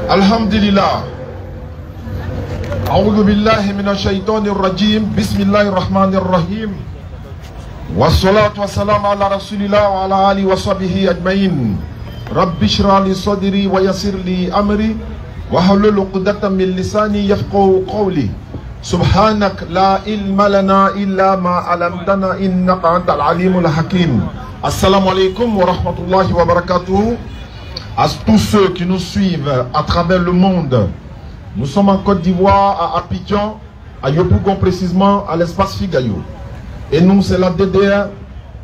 Alhamdulillah. A'udhu billahi minash shaitanir rajim. Bismillahir rahmanir rahim. Wassalatu wassalamu ala rasulillah wa ala alihi wa sahbihi ajma'in. Rabbi shrah li sadri wa yassir li amri wa hlul 'uqdatam min lisani yafqahu qawli. Subhanak la ilma lana illa ma 'allamtana innaka antal alimul hakim. Assalamu alaikum wa rahmatullahi wa barakatuh. À tous ceux qui nous suivent à travers le monde, nous sommes en Côte d'Ivoire, à Abidjan, à Yopougon précisément, à l'espace Figayo. Et nous, c'est la DDR.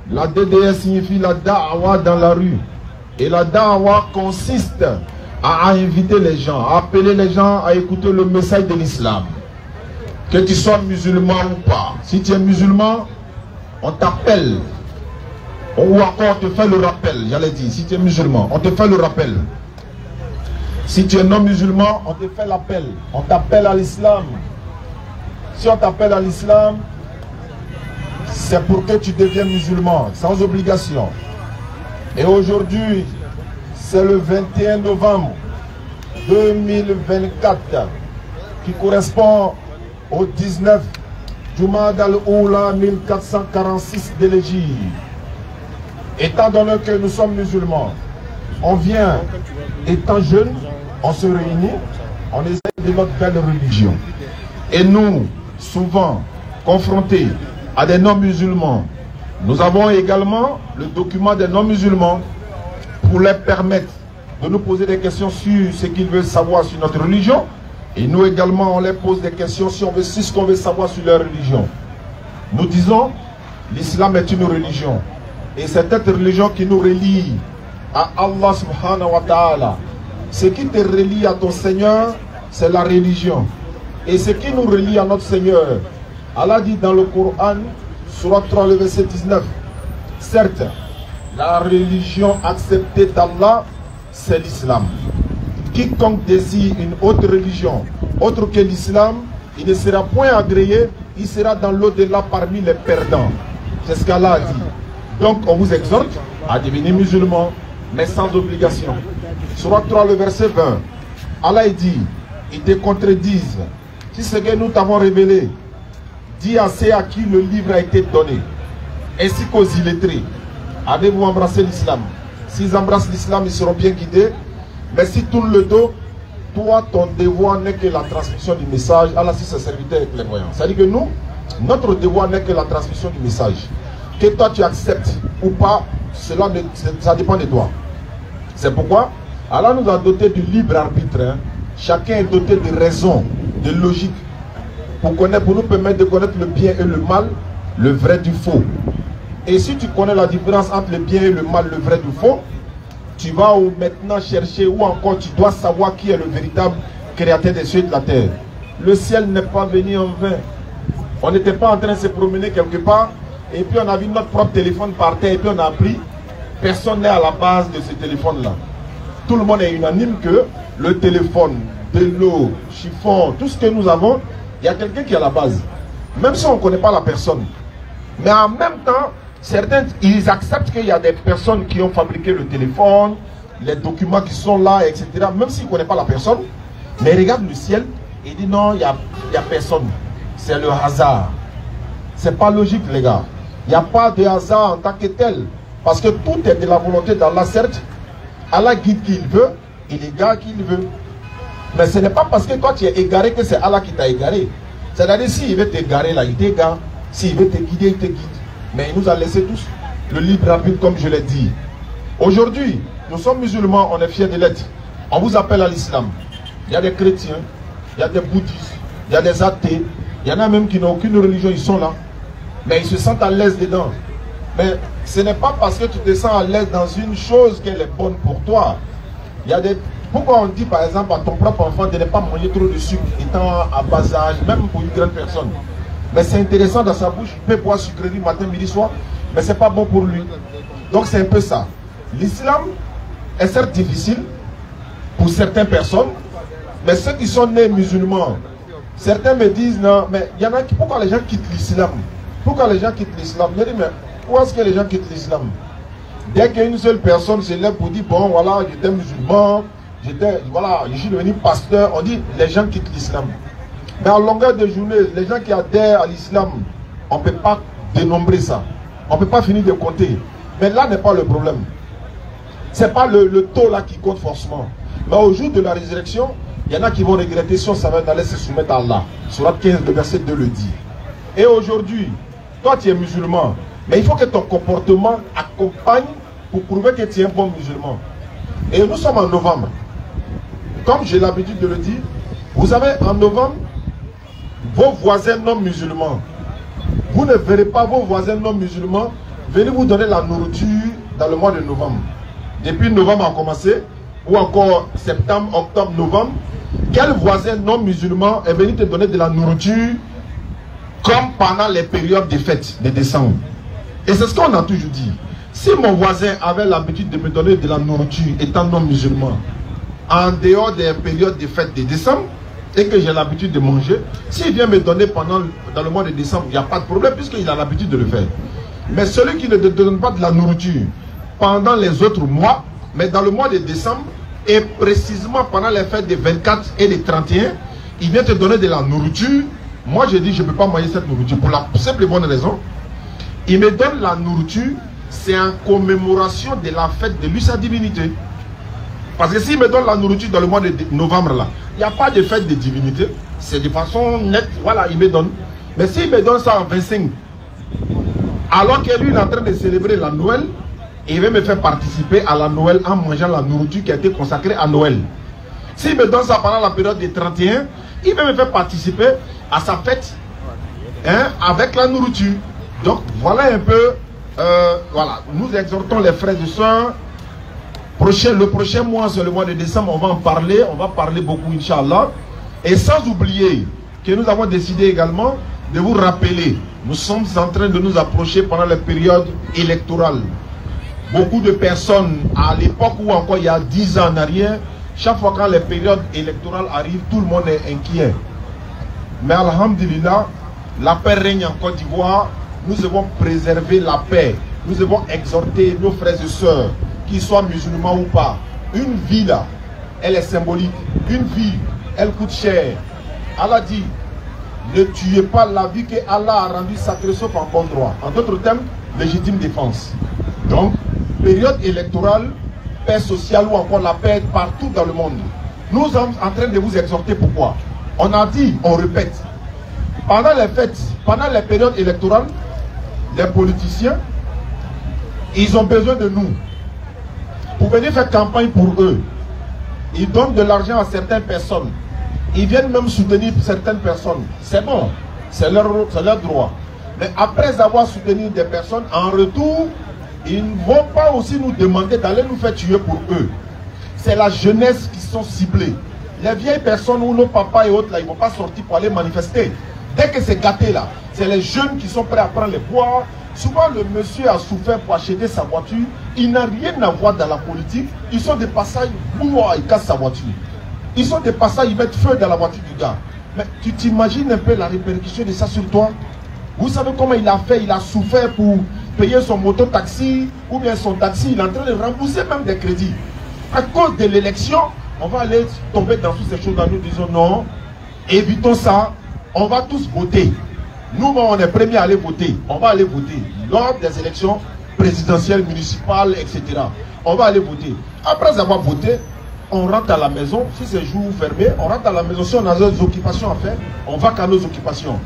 La DDR signifie la da'awa dans la rue. Et la da'awa consiste à inviter les gens, à appeler les gens à écouter le message de l'islam. Que tu sois musulman ou pas. Si tu es musulman, on t'appelle. Ou encore on te fait le rappel, j'allais dire, si tu es musulman, on te fait le rappel. Si tu es non musulman, on te fait l'appel. On t'appelle à l'islam. Si on t'appelle à l'islam, c'est pour que tu deviennes musulman, sans obligation. Et aujourd'hui, c'est le 21 novembre 2024, qui correspond au 19 Jumad al-Oula 1446 de l'Égypte. Étant donné que nous sommes musulmans, on vient, étant jeunes, on se réunit, on essaie de notre belle religion. Et nous, souvent confrontés à des non-musulmans, nous avons également le document des non-musulmans pour leur permettre de nous poser des questions sur ce qu'ils veulent savoir sur notre religion. Et nous également, on leur pose des questions sur ce qu'on veut savoir sur leur religion. Nous disons, l'islam est une religion. Et c'est cette religion qui nous relie à Allah subhanahu wa ta'ala. Ce qui te relie à ton Seigneur, c'est la religion. Et ce qui nous relie à notre Seigneur, Allah dit dans le Coran, Surat 3, le verset 19, certes, la religion acceptée d'Allah, c'est l'islam. Quiconque désire une autre religion, autre que l'islam, il ne sera point agréé, il sera dans l'au-delà parmi les perdants. C'est ce qu'Allah a dit. Donc on vous exhorte à devenir musulman, mais sans obligation. Surat 3, le verset 20. Allah dit, ils te contredisent. Si ce que nous t'avons révélé, dis à ceux à qui le livre a été donné, ainsi qu'aux illettrés, avez-vous embrassé l'islam? S'ils embrassent l'islam, ils seront bien guidés. Mais si tournent le dos, toi, ton devoir n'est que la transmission du message. Allah, si ses serviteurs est clairvoyant. C'est-à-dire que nous, notre devoir n'est que la transmission du message. Que toi tu acceptes ou pas, ça dépend de toi. C'est pourquoi Allah nous a doté du libre arbitre. Hein. Chacun est doté de raison, de logique, pour nous permettre de connaître le bien et le mal, le vrai du faux. Et si tu connais la différence entre le bien et le mal, le vrai du faux, tu vas maintenant chercher, ou encore tu dois savoir qui est le véritable créateur des cieux et de la terre. Le ciel n'est pas venu en vain. On n'était pas en train de se promener quelque part. Et puis on a vu notre propre téléphone par terre et puis on a appris, personne n'est à la base de ce téléphone-là. Tout le monde est unanime que le téléphone, de l'eau, chiffon, tout ce que nous avons, il y a quelqu'un qui est à la base. Même si on ne connaît pas la personne. Mais en même temps, certains, ils acceptent qu'il y a des personnes qui ont fabriqué le téléphone, les documents qui sont là, etc. Même s'ils ne connaissent pas la personne. Mais ils regardent le ciel et ils disent non, il n'y a personne. C'est le hasard. C'est pas logique, les gars. Il n'y a pas de hasard en tant que tel. Parce que tout est de la volonté d'Allah, certes. Allah guide qui il veut, il égare qui il veut. Mais ce n'est pas parce que toi tu es égaré que c'est Allah qui t'a égaré. C'est-à-dire, s'il veut t'égarer là, il t'égare. S'il veut te guider, il te guide. Mais il nous a laissé tous le libre arbitre, comme je l'ai dit. Aujourd'hui, nous sommes musulmans, on est fiers de l'être. On vous appelle à l'islam. Il y a des chrétiens, il y a des bouddhistes, il y a des athées. Il y en a même qui n'ont aucune religion, ils sont là. Mais ils se sentent à l'aise dedans. Mais ce n'est pas parce que tu te sens à l'aise dans une chose qu'elle est bonne pour toi. Il y a des... Pourquoi on dit par exemple à ton propre enfant de ne pas manger trop de sucre étant à bas âge, même pour une grande personne. Mais c'est intéressant dans sa bouche, il peut boire sucrerie matin, midi, soir, mais ce n'est pas bon pour lui. Donc c'est un peu ça. L'islam est certes difficile pour certaines personnes, mais ceux qui sont nés musulmans, certains me disent non, mais il y en a qui, pourquoi les gens quittent l'islam? Pourquoi les gens quittent l'islam? Je dis, mais où est-ce que les gens quittent l'islam? Dès qu'une seule personne se lève pour dire, bon voilà, j'étais musulman, voilà, je suis devenu pasteur, on dit les gens quittent l'islam. Mais en longueur de journée, les gens qui adhèrent à l'islam, on ne peut pas dénombrer ça. On ne peut pas finir de compter. Mais là n'est pas le problème. Ce n'est pas le taux là qui compte forcément. Mais au jour de la résurrection, il y en a qui vont regretter si on savait d'aller se soumettre à Allah. Surat 15, le verset 2 le dit. Et aujourd'hui, toi tu es musulman, mais il faut que ton comportement accompagne pour prouver que tu es un bon musulman. Et nous sommes en novembre. Comme j'ai l'habitude de le dire, vous savez, en novembre, vos voisins non musulmans, vous ne verrez pas vos voisins non musulmans venir vous donner la nourriture dans le mois de novembre. Depuis novembre a commencé, ou encore septembre, octobre, novembre, quel voisin non musulman est venu te donner de la nourriture comme pendant les périodes des fêtes de décembre? Et c'est ce qu'on a toujours dit. Si mon voisin avait l'habitude de me donner de la nourriture étant non musulman, en dehors des périodes des fêtes de décembre, et que j'ai l'habitude de manger, s'il vient me donner dans le mois de décembre, il n'y a pas de problème puisqu'il a l'habitude de le faire. Mais celui qui ne te donne pas de la nourriture pendant les autres mois, mais dans le mois de décembre, et précisément pendant les fêtes des 24 et des 31, il vient te donner de la nourriture. Moi je dis je ne peux pas manger cette nourriture pour la simple et bonne raison. Il me donne la nourriture, c'est en commémoration de la fête de lui, sa divinité. Parce que s'il me donne la nourriture dans le mois de novembre là, il n'y a pas de fête de divinité. C'est de façon nette, voilà, il me donne. Mais s'il me donne ça en 25, alors que lui il est en train de célébrer la Noël, il veut me faire participer à la Noël en mangeant la nourriture qui a été consacrée à Noël. S'il me donne ça pendant la période des 31, il veut me faire participer à sa fête avec la nourriture. Donc voilà un peu, voilà, nous exhortons les frères et sœurs. Le prochain mois, c'est le mois de décembre, on va parler beaucoup, Inch'Allah. Et sans oublier que nous avons décidé également de vous rappeler, nous sommes en train de nous approcher pendant la période électorale. Beaucoup de personnes, à l'époque où encore il y a 10 ans en arrière, chaque fois quand les périodes électorales arrivent, tout le monde est inquiet. Mais alhamdulillah, la paix règne en Côte d'Ivoire. Nous devons préserver la paix. Nous devons exhorter nos frères et sœurs, qu'ils soient musulmans ou pas. Une vie là, elle est symbolique. Une vie, elle coûte cher. Allah dit, ne tuez pas la vie que Allah a rendue sacrée sauf en bon droit. En d'autres termes, légitime défense. Donc, période électorale, paix sociale ou encore la paix partout dans le monde. Nous sommes en train de vous exhorter. Pourquoi? On a dit, on répète, pendant les fêtes, pendant les périodes électorales, les politiciens, ils ont besoin de nous pour venir faire campagne pour eux. Ils donnent de l'argent à certaines personnes. Ils viennent même soutenir certaines personnes. C'est bon, c'est leur droit. Mais après avoir soutenu des personnes, en retour, ils ne vont pas aussi nous demander d'aller nous faire tuer pour eux. C'est la jeunesse qui sont ciblées. Les vieilles personnes ou nos papas et autres, là, ils ne vont pas sortir pour aller manifester. Dès que c'est gâté là, c'est les jeunes qui sont prêts à prendre les bois. Souvent le monsieur a souffert pour acheter sa voiture. Il n'a rien à voir dans la politique. Ils sont des passages, ils cassent sa voiture. Ils sont des passages, ils mettent feu dans la voiture du gars. Mais tu t'imagines un peu la répercussion de ça sur toi? Vous savez comment il a fait? Il a souffert pour payer son moto-taxi ou bien son taxi. Il est en train de rembourser même des crédits. À cause de l'élection, on va aller tomber dans toutes ces choses-là. Nous disons non, évitons ça. On va tous voter. Nous, on est premiers à aller voter. On va aller voter lors des élections présidentielles, municipales, etc. On va aller voter. Après avoir voté, on rentre à la maison. Si c'est jour fermé, on rentre à la maison. Si on a des occupations à faire, on va qu'à nos occupations.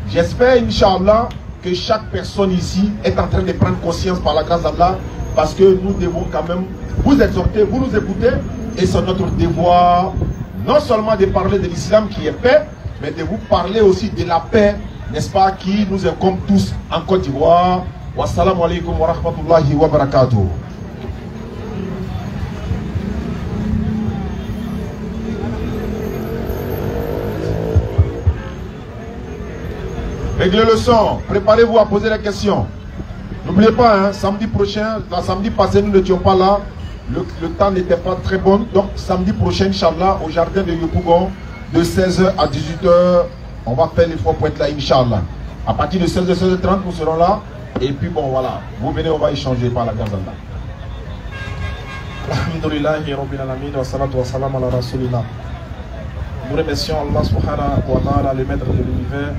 J'espère, Inch'Allah, que chaque personne ici est en train de prendre conscience par la grâce d'Allah, parce que nous devons quand même vous exhorter, vous nous écoutez, et c'est notre devoir, non seulement de parler de l'islam qui est paix, mais de vous parler aussi de la paix, n'est-ce pas, qui nous incombe tous en Côte d'Ivoire. Wassalamu alaikum wa rahmatullahi wa barakatuh. Réglez le son, préparez-vous à poser les questions. N'oubliez pas, hein, samedi prochain, la samedi passé, nous n'étions pas là. Le temps n'était pas très bon. Donc, samedi prochain, Inch'Allah, au jardin de Yopougon, de 16h à 18h, on va faire l'effort pour être là, Inch'Allah. À partir de 16h, 16h30, nous serons là. Et puis, bon, voilà, vous venez, on va échanger par la grâce d'Allah. Alhamdulillahi Rabbil Alamin wa salatu wa salam ala Rasulillah. Nous remercions Allah subhanahu wa ta'ala, le maître de l'univers,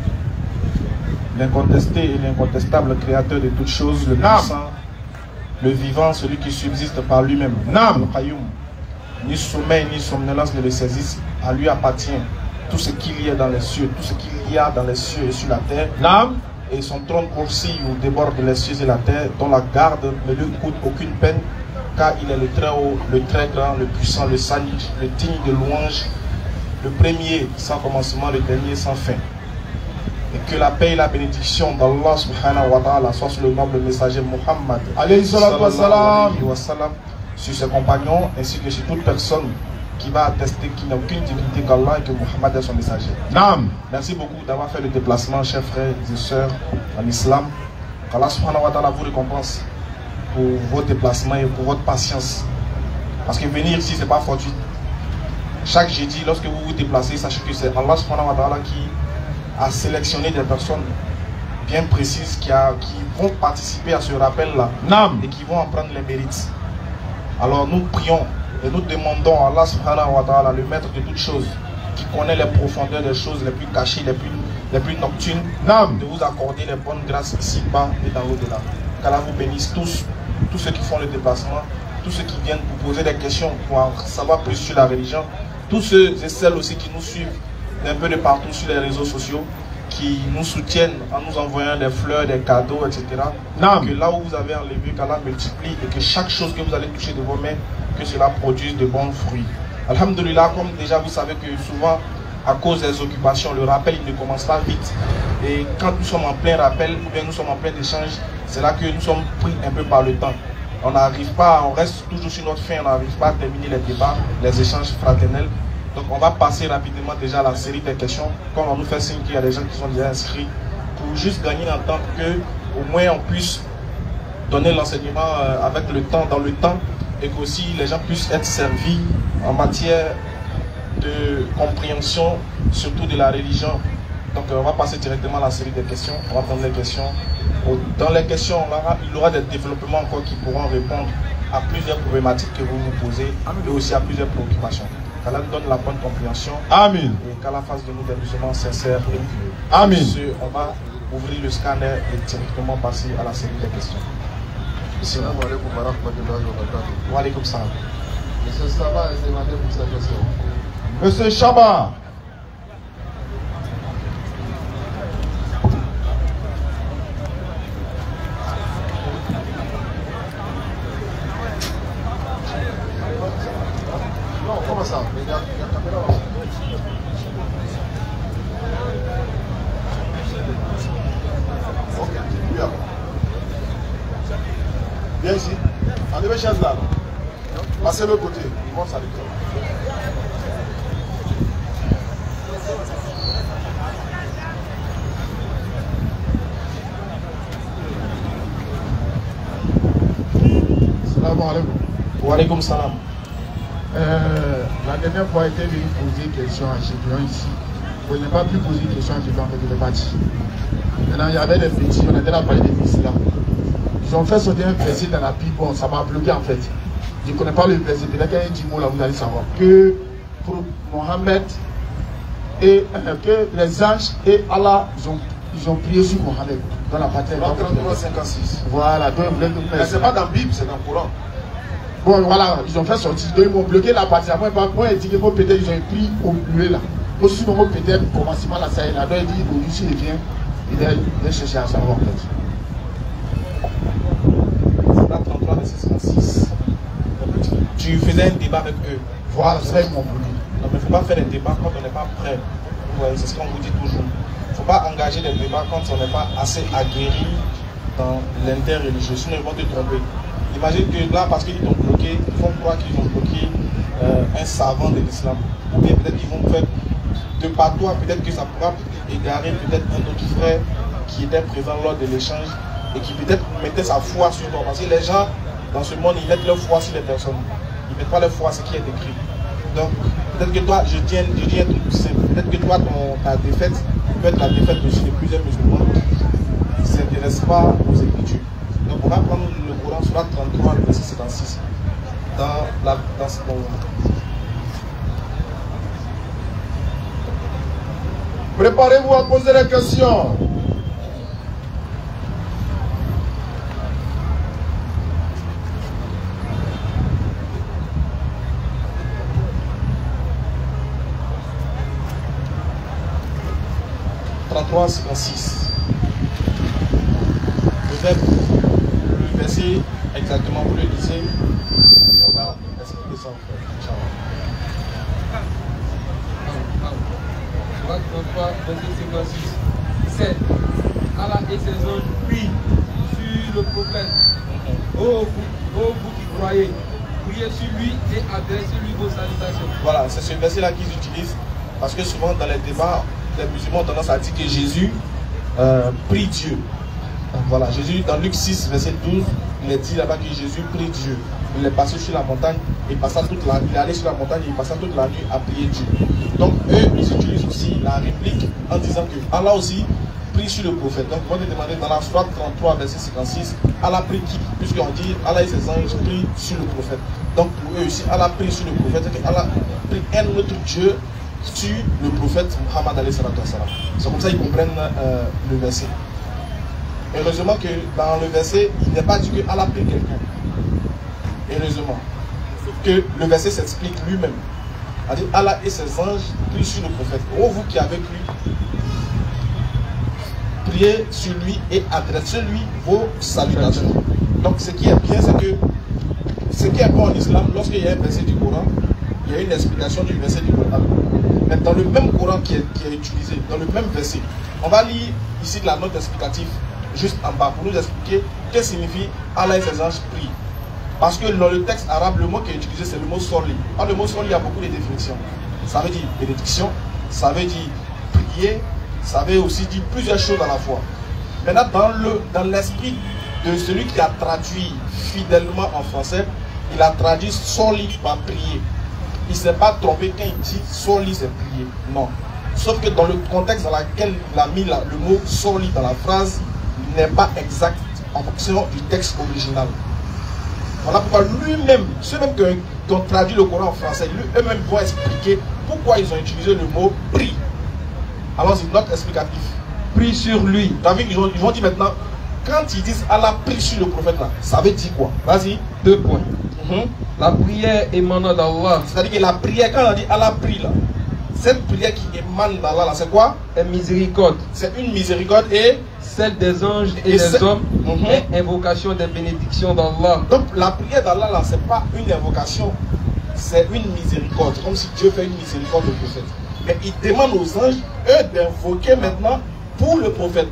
l'incontesté et l'incontestable créateur de toutes choses, le puissant, le vivant, celui qui subsiste par lui-même. Nam Qayyum. Ni sommeil ni somnolence ne le saisissent, à lui appartient tout ce qu'il y a dans les cieux, tout ce qu'il y a dans les cieux et sur la terre. Nam. Et son trône aussi où déborde les cieux et la terre, dont la garde ne lui coûte aucune peine, car il est le très haut, le très grand, le puissant, le sage, le digne de louange, le premier sans commencement, le dernier sans fin. Et que la paix et la bénédiction d'Allah subhanahu wa ta'ala soient sur le noble messager Muhammad sallallahu wa sallam, sur ses compagnons ainsi que sur toute personne qui va attester qu'il n'y a aucune divinité qu'Allah et que Muhammad est son messager. Naam. Merci beaucoup d'avoir fait le déplacement, chers frères et sœurs en islam. Qu'Allah subhanahu wa ta'ala vous récompense pour vos déplacements et pour votre patience. Parce que venir ici, ce n'est pas fortuit. Chaque jeudi, lorsque vous vous déplacez, sachez que c'est Allah subhanahu wa ta'ala qui a sélectionné des personnes bien précises qui vont participer à ce rappel-là et qui vont en prendre les mérites. Alors nous prions et nous demandons à Allah subhanahu wa ta'ala, le maître de toutes choses, qui connaît les profondeurs des choses les plus cachées, les plus nocturnes, de vous accorder les bonnes grâces ici-bas et dans l'au-delà. Qu'Allah vous bénisse tous ceux qui font le déplacement, tous ceux qui viennent vous poser des questions pour en savoir plus sur la religion, tous ceux et celles aussi qui nous suivent d'un peu de partout sur les réseaux sociaux, qui nous soutiennent en nous envoyant des fleurs, des cadeaux, etc. Que là où vous avez enlevé, qu'Allah multiplie et que chaque chose que vous allez toucher de vos mains, que cela produise de bons fruits. Alhamdulillah, comme déjà vous savez que souvent, à cause des occupations, le rappel il ne commence pas vite. Et quand nous sommes en plein rappel, ou bien nous sommes en plein échange, c'est là que nous sommes pris un peu par le temps. On n'arrive pas, on reste toujours sur notre fin, on n'arrive pas à terminer les débats, les échanges fraternels. Donc on va passer rapidement déjà à la série des questions. Comme on nous fait signe qu'il y a des gens qui sont déjà inscrits, pour juste gagner en temps que au moins on puisse donner l'enseignement avec le temps, dans le temps, et qu'aussi les gens puissent être servis en matière de compréhension, surtout de la religion. Donc on va passer directement à la série des questions. On va prendre les questions. Dans les questions, il y aura des développements encore qui pourront répondre à plusieurs problématiques que vous vous posez et aussi à plusieurs préoccupations. Qu'Allah nous donne la bonne compréhension. Amen. Et qu'Allah fasse de nous des musulmans sincères et pieux. Amen. On va ouvrir le scanner et directement passer à la série des questions. Assalamu alaikum wa rahmatullahi wa barakatuh. Wa alaikum salam. Monsieur Saba est demandé pour sa question. Monsieur Chaba. Non, comment ça? Il y a caméra. Ok, bien. Viens ici. Enlevez chaise là. Passez le côté. Ils vont s'arrêter. Salam alaikum. Wa alaikum salam. La dernière fois, était venu poser une question à Gédéon ici. Vous n'avez pas pu poser une question à Gédéon en fait, il est parti. Maintenant, il y avait des petits, on était là à parler des l'islam. Ils ont fait sauter un verset dans la Bible, bon, ça m'a bloqué en fait. Je ne connais pas le verset, peut-être qu'il y a un petit mot là, vous allez savoir. Que pour Mohammed, et que les anges et Allah, ils ont prié sur Mohammed dans la patrie. 56. Voilà, donc ils voulaient nous faire. Mais ce n'est pas dans la Bible, c'est dans le Coran. Bon, voilà, ils ont fait sortir, donc ils m'ont bloqué la partie. Moi, ils disent que peut-être ils ont pris au bleu là. Moi, si moi, peut-être, commencement là, ça y est là. Donc, il dit, aujourd'hui, il vient, il vient chercher à savoir en fait. C'est la 33 verset 56. Tu faisais un débat avec eux. Voilà, c'est ça qu'ils m'ont voulu. Donc, il ne faut pas faire des débats quand on n'est pas prêt. Ouais, c'est ce qu'on vous dit toujours. Il ne faut pas engager des débats quand on n'est pas assez aguerri dans l'interreligieux. Sinon, ils vont te tromper. Imagine que là, parce qu'ils t'ont bloqué, ils vont croire qu'ils ont bloqué un savant de l'islam. Ou bien peut-être qu'ils vont faire de par toi, peut-être que ça pourra égarer peut-être un autre frère qui était présent lors de l'échange et qui peut-être mettait sa foi sur toi. Parce que les gens, dans ce monde, ils mettent leur foi sur les personnes. Ils ne mettent pas leur foi sur ce qui est écrit. Donc, peut-être que toi, je dis un truc simple. Peut-être que toi, ta défaite peut être la défaite aussi de plusieurs musulmans qui ne s'intéressent pas aux Écritures. Donc, on va prendre le Coran sur la 33, le verset 56. dans ce moment. Préparez-vous à poser des questions. « 6. Peut-être le verset exactement, vous le lisez, on va expliquer ça en fait. Inch'Allah. 33, verset 56. C'est Allah et ses anges prient sur le prophète. Oh vous qui croyez, priez sur lui et adressez-lui vos salutations. Voilà, c'est ce verset-là qu'ils utilisent parce que souvent dans les débats, les musulmans ont tendance à dire que Jésus prie Dieu. Voilà, Jésus dans Luc 6, verset 12, il est dit là-bas que Jésus prie Dieu. Il est passé sur la montagne, il est allé sur la montagne et il passa toute la nuit à prier Dieu. Donc eux, ils utilisent aussi la réplique en disant que Allah aussi prie sur le prophète. Donc ils vont te demander dans la sourate 33, verset 56, Allah prie qui? Puisqu'on dit Allah et ses anges prient sur le prophète. Donc pour eux aussi, Allah prie sur le prophète, c'est que Allah prie un autre Dieu sur le prophète Muhammad alayhi salatu wa salam. C'est comme ça qu'ils comprennent le verset. Heureusement que dans le verset, il n'est pas dit que Allah prie quelqu'un. Heureusement. Que le verset s'explique lui-même. C'est-à-dire Allah et ses anges prient sur le prophète. Oh, vous qui avez cru, priez sur lui et adressez-lui vos salutations. Donc ce qui est bien, c'est que ce qui est bon en islam, lorsqu'il y a un verset du Coran, il y a une explication du verset du Coran. Mais dans le même Coran qui est utilisé, dans le même verset, on va lire ici de la note explicative juste en bas pour nous expliquer ce que signifie Allah et ses anges prient. Parce que dans le texte arabe, le mot qui est utilisé, c'est le mot soli. Dans le mot soli, il y a beaucoup de définitions. Ça veut dire bénédiction, ça veut dire prier, ça veut aussi dire plusieurs choses à la fois. Maintenant, dans l'esprit de celui qui a traduit fidèlement en français, il a traduit soli par prier. Il ne s'est pas trompé quand il dit soli, c'est prier. Non. Sauf que dans le contexte dans lequel il a mis le mot soli dans la phrase, il n'est pas exact en fonction du texte original. Voilà pourquoi lui-même, ceux-mêmes qui ont traduit le Coran en français, eux-mêmes vont expliquer pourquoi ils ont utilisé le mot prie. Alors c'est notre explicatif. Prie sur lui. Ils vont dire maintenant, quand ils disent Allah prie sur le prophète là, ça veut dire quoi? Vas-y. 2 points. La prière émanant d'Allah. C'est-à-dire que la prière, quand on dit Allah prie là, cette prière qui émane d'Allah là, c'est quoi? Est miséricorde. C'est une miséricorde et celle des anges et des hommes est invocation des bénédictions d'Allah. Donc la prière d'Allah là, c'est pas une invocation, c'est une miséricorde. Comme si Dieu fait une miséricorde au prophète. Mais il demande aux anges, eux, d'invoquer maintenant pour le prophète.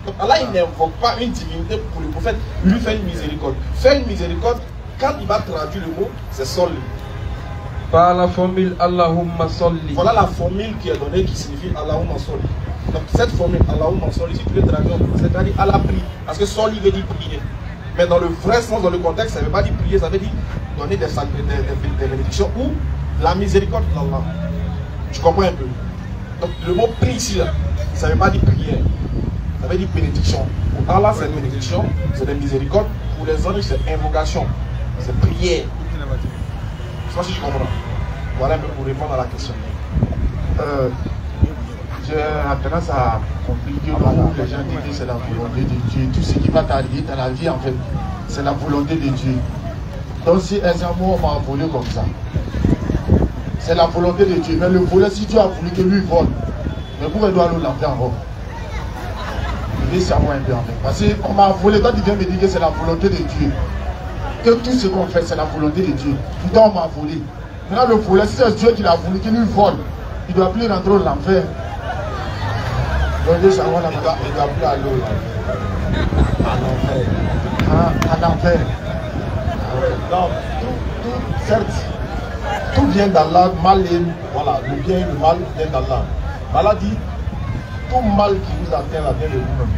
Donc Allah, il n'invoque pas une divinité pour le prophète, lui fait une miséricorde. Faire une miséricorde, quand il va traduire le mot, c'est soli. Par la formule Allahumma salli. Voilà la formule qui est donnée qui signifie Allahumma salli. Donc cette formule Allahumma salli, si tu le traduis en français, c'est-à-dire Allah prie. Parce que salli veut dire prier. Mais dans le vrai sens, dans le contexte, ça ne veut pas dire prier, ça veut dire donner des bénédictions ou la miséricorde d'Allah. Tu comprends un peu? Donc le mot prie ici, là, ça ne veut pas dire prière. Ça veut dire bénédiction. Pour Allah, c'est bénédiction, c'est des miséricordes. Pour les anges, c'est invocation, c'est prière. Je ne sais pas si tu comprends. Voilà un peu pour répondre à la question. J'ai tendance à compliquer les gens disent que c'est la volonté de Dieu. Tout ce qui va t'arriver dans la vie, en fait, c'est la volonté de Dieu. Donc si un amour m'a volé comme ça, c'est la volonté de Dieu. Mais le volet, si Dieu a voulu que lui vole, mais pourquoi il doit nous l'enlever en haut? Je vais savoir un peu en fait. Parce qu'on m'a volé, quand tu viens me dire que c'est la volonté de Dieu, que tout ce qu'on fait, c'est la volonté de Dieu. Pourtant, on m'a volé. Maintenant, le volet, si c'est Dieu qui l'a voulu, qu'il lui vole, il ne doit plus rentrer dans l'enfer. Donc, je vais savoir la manière. Il ne doit plus aller à l'enfer. Donc, certes, tout vient d'Allah, mal et voilà, le bien et le mal vient d'Allah. Allah dit, tout mal qui vous atteint vient de vous-même.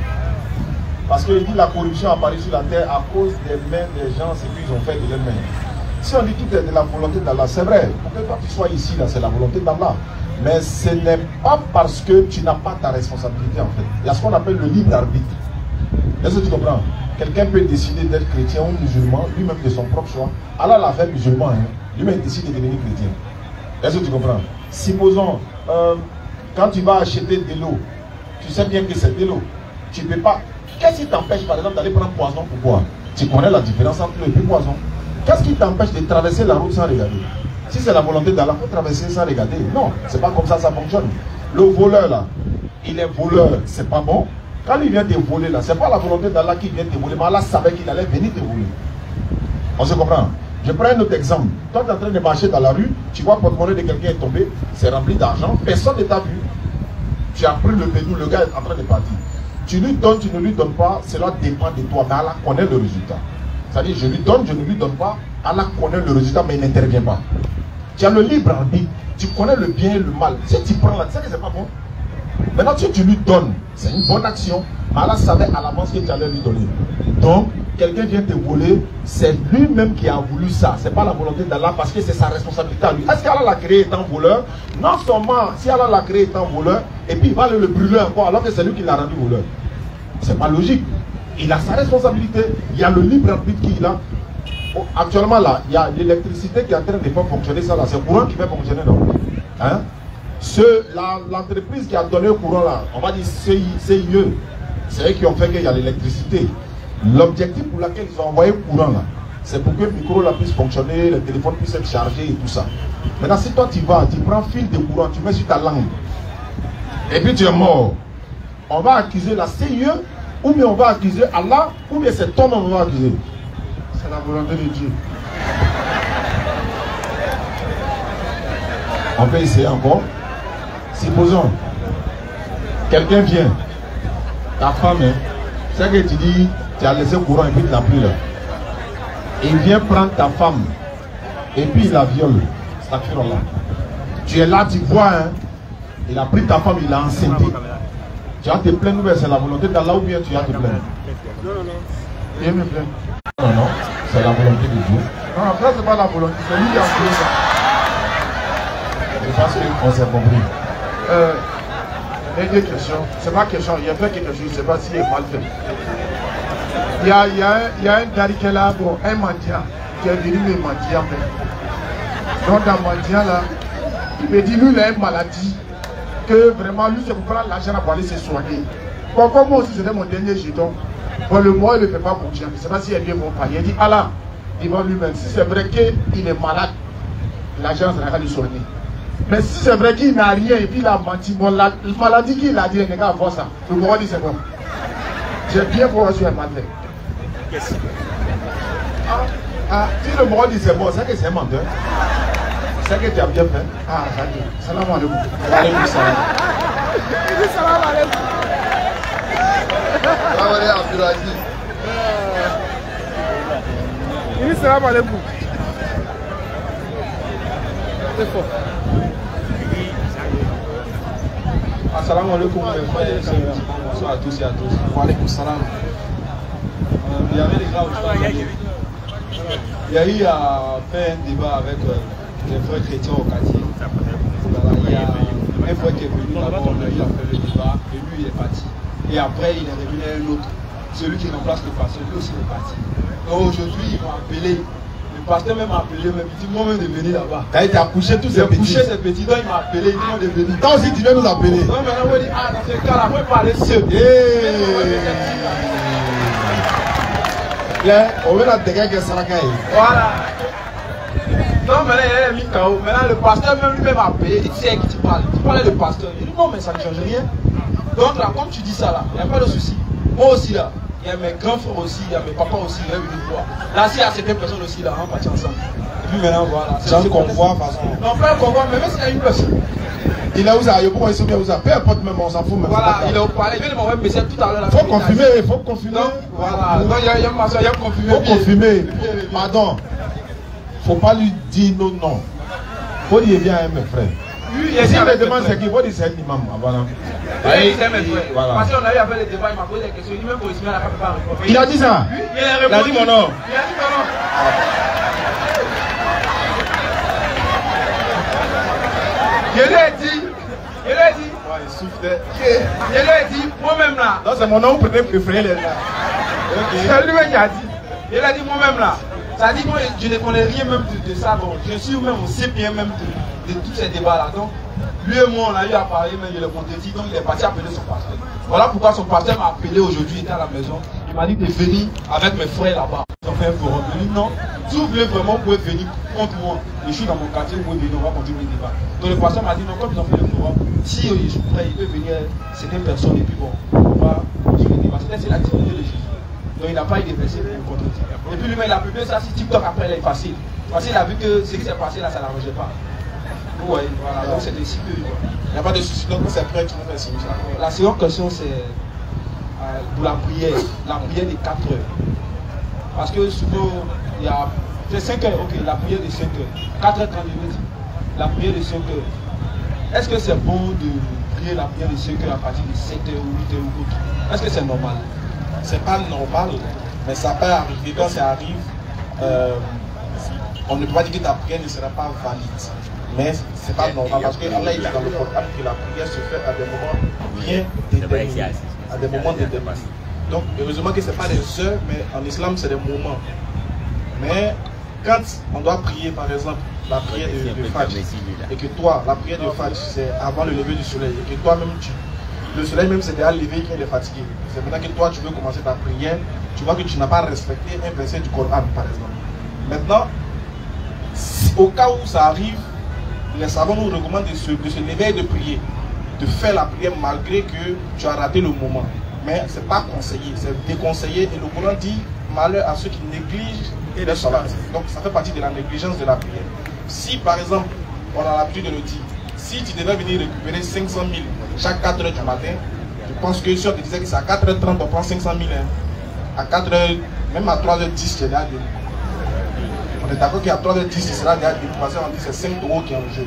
Parce qu'il dit la corruption apparaît sur la terre à cause des mains des gens, ce qu'ils ont fait de leurs mains. Si on dit tout est de la volonté d'Allah, c'est vrai, pour que quand tu sois ici, là, c'est la volonté d'Allah. Mais ce n'est pas parce que tu n'as pas ta responsabilité en fait. Il y a ce qu'on appelle le libre arbitre. Est-ce que tu comprends? Quelqu'un peut décider d'être chrétien ou musulman, lui-même de son propre choix. Allah l'a fait musulman, hein. Lui-même décide de devenir chrétien. Est-ce que tu comprends? Supposons, quand tu vas acheter de l'eau, tu sais bien que c'est de l'eau. Tu ne peux pas. Qu'est-ce qui t'empêche par exemple d'aller prendre poison pour boire? Tu connais la différence entre l'eau et le poison. Qu'est-ce qui t'empêche de traverser la route sans regarder? Si c'est la volonté d'Allah, il faut traverser sans regarder. Non, c'est pas comme ça fonctionne. Le voleur là, il est voleur, c'est pas bon. Quand il vient te voler là, c'est pas la volonté d'Allah qui vient te voler, mais Allah savait qu'il allait venir te voler. On se comprend? Je prends un autre exemple. Toi, tu es en train de marcher dans la rue, tu vois porte-monnaie de quelqu'un est tombé, c'est rempli d'argent, personne ne t'a vu. Tu as pris le pédou, le gars est en train de partir. Tu lui donnes, tu ne lui donnes pas, cela dépend de toi, mais Allah connaît le résultat. C'est-à-dire, je lui donne, je ne lui donne pas, Allah connaît le résultat, mais il n'intervient pas. Tu as le libre arbitre, tu connais le bien et le mal. Si tu prends là, tu sais que c'est pas bon. Maintenant, si tu lui donnes, c'est une bonne action, mais Allah savait à l'avance que tu allais lui donner. Donc, quelqu'un vient te voler, c'est lui-même qui a voulu ça. Ce n'est pas la volonté d'Allah parce que c'est sa responsabilité à lui. Est-ce qu'Allah l'a créé étant voleur? Non seulement si Allah l'a créé étant voleur, et puis il va aller le brûler encore alors que c'est lui qui l'a rendu voleur. C'est pas logique. Il a sa responsabilité. Il y a le libre arbitre qui est là. Actuellement là, il y a l'électricité qui est en train de faire fonctionner ça là. C'est le courant qui fait fonctionner non? Hein? L'entreprise qui a donné le courant là, on va dire CIE, c'est eux qui ont fait qu'il y a l'électricité. L'objectif pour lequel ils ont envoyé le courant là, c'est pour que le micro là puisse fonctionner, le téléphone puisse être chargé et tout ça. Maintenant, si toi tu vas, tu prends fil de courant, tu mets sur ta langue, et puis tu es mort, on va accuser la CIE, ou bien on va accuser Allah, ou bien c'est toi-même on va accuser. C'est la volonté de Dieu. On peut essayer encore. Supposons, quelqu'un vient, ta femme, hein, c'est que tu dis, tu as laissé le courant et puis tu n'as plus là. Il vient prendre ta femme et puis il la viole. C'est là. Tu es là, tu vois, hein, il a pris ta femme, il l'a enceinté. Tu vas te plaindre, mais c'est la volonté d'Allah ou bien tu vas te plaindre? Non. Il me plaint. Non, c'est la volonté de Dieu. Non, après, c'est pas la volonté, c'est lui qui a voulu ça. Je pense qu'on s'est compris. Dernière question, c'est ma question, il a fait quelque chose, je ne sais pas s'il est mal fait. Il y a un gars qui est là, bon, un mendiant, qui est venu me mendier en fait. Donc dans le mendiant là, il me dit, lui il a une maladie, que vraiment lui c'est pour prendre l'argent pour aller se soigner. Bon, comme moi aussi c'était mon dernier jeton, bon le mois il ne fait pas bouger, je ne sais pas s'il est bien mon père. Il dit, Allah, il va lui-même, si c'est vrai qu'il est malade, l'argent ça va lui soigner. Mais si c'est vrai qu'il n'a rien et puis il a menti, bon, la maladie qu'il a dit, les gars, voir ça. Le Coran dit c'est bon. J'ai bien pour sur un matin. Si le Coran dit c'est bon, c'est que c'est un menteur. C'est que tu as bien fait. Ah, ça dit. Salam alaikum. Alaikum salam. Il dit salam alaikum. Il dit salam alaikum. C'est fort. Assalamu alaikum, bonsoir à tous et à tous. Wa alaikum salam. Il y avait des gars aujourd'hui. Il y a eu à faire un débat avec les frères chrétiens au quartier. Il y a un frère qui est venu d'abord, il a fait le débat et lui il est parti. Et après il est revenu un autre, celui qui remplace le pasteur, lui aussi est parti. Donc aujourd'hui ils m'ont appelé. Le pasteur même m'a appelé, il dit moi-même de venir là-bas. T'as été accouché tous ces petits. J'ai couché ces petits, donc il m'a appelé, il dit moi de venir. Toi aussi tu viens nous appeler. Donc maintenant on dit, ah dans ce cas-là, moi je parler seul. On veut la dégâts que ça va gagner. Voilà. Donc maintenant il a mis KO. Maintenant le pasteur même lui-même m'a appelé, il dit c'est à qui tu parles? Tu parlais de pasteur. Il dit non mais ça ne change rien. Donc là comme tu dis ça là, il n'y a pas de souci. Moi aussi là. Il y a mes grands frères aussi, il y a mes papas aussi, il y a une voir. Là, s'il y a certaines personnes aussi, là, on va partir ensemble. Et puis maintenant, voilà. C'est un convoi, de toute façon. Non, pas un convoi, mais même s'il y a une personne. Il a où ça, il pourquoi il se met où ça? Peu importe même, on s'en fout. Voilà, il est au palais, il vient de m'envoyer un message tout à l'heure. Faut confirmer, il faut confirmer. Donc, voilà. Donc, il y a ma soeur, il y a confirmé. Faut confirmer. Pardon. Faut pas lui dire non, non. Faut dire bien à mes frères. Et si les demandes, c'est qu'il faut dire c'est un imam. Voilà. Voilà. Parce qu'on a eu à faire les débats, il m'a posé des questions. Il dit même pour Ismaël, il n'a pas répondre. Il a dit ça? Il a dit mon nom. Il a dit mon nom. Je lui ai dit. Ouais, il souffle. Je lui ai dit, moi-même là. Non, c'est mon nom préféré, les gars. C'est lui-même qui a dit. Il a dit moi-même là. Ça dit moi je ne connais rien même de ça. Donc je suis même aussi bien même de tous ces débats là. Donc lui et moi on a eu à parler, mais je le contredis. Donc il est parti appeler son pasteur. Voilà pourquoi son pasteur m'a appelé aujourd'hui, il était à la maison. Il m'a dit de venir avec mes frères là-bas. Ils ont fait un forum. Je lui ai dit non, si vous voulez vraiment, vous pouvez venir contre moi. Je suis dans mon quartier, vous pouvez venir, on va continuer le débat. Donc le pasteur m'a dit non, comme ils ont fait le forum, si je suis prêt, il peut venir certaines personnes et puis bon, on va continuer le débat. C'est l'activité de Jésus. Donc il n'a pas eu de verset pour contredire. Et puis lui-même, il a publié ça sur TikTok après, il est facile. Parce qu'il a vu que ce qui s'est passé là, ça ne l'arrangeait pas. Oui, voilà, donc c'était si peu. Il n'y a pas de souci, donc c'est prêt, tu vas faire signe. La seconde question, c'est pour la prière des 4 heures. Parce que souvent, il y a. C'est 5 heures, ok, la prière de 5 heures. 4h30 minutes, la prière de 5 heures. Est-ce que c'est bon de prier la prière de 5 heures à partir de 7h ou 8h ou autre? Est-ce que c'est normal? C'est pas normal, mais ça peut arriver. Quand ça arrive, on ne peut pas dire que ta prière ne sera pas valide. Mais c'est pas normal parce que Allah est dans le Coran que la prière se fait à des moments bien déterminés. À des moments déterminés. Donc heureusement que ce n'est pas des heures, mais en islam c'est des moments. Mais quand on doit prier par exemple la prière de Fajr, et que toi, la prière de Fajr c'est avant le lever du soleil, et que toi-même le soleil même c'est déjà levé qu'il est fatigué. C'est maintenant que toi tu veux commencer ta prière, tu vois que tu n'as pas respecté un verset du Coran par exemple. Maintenant, au cas où ça arrive, les savants nous recommandent de se lever et de prier, de faire la prière malgré que tu as raté le moment. Mais ce n'est pas conseillé, c'est déconseillé. Et le Coran dit malheur à ceux qui négligent les salats. Donc ça fait partie de la négligence de la prière. Si par exemple, on a l'habitude de le dire, si tu devais venir récupérer 500 000 chaque 4 heures du matin, je pense que si on te disait que c'est à 4h30, on prend 500 000. Hein. À 4h, même à 3h10, tu es déjà. On est d'accord qu'à 3h10, il sera déjà dépassé, on dit c'est 5 € qui est en jeu.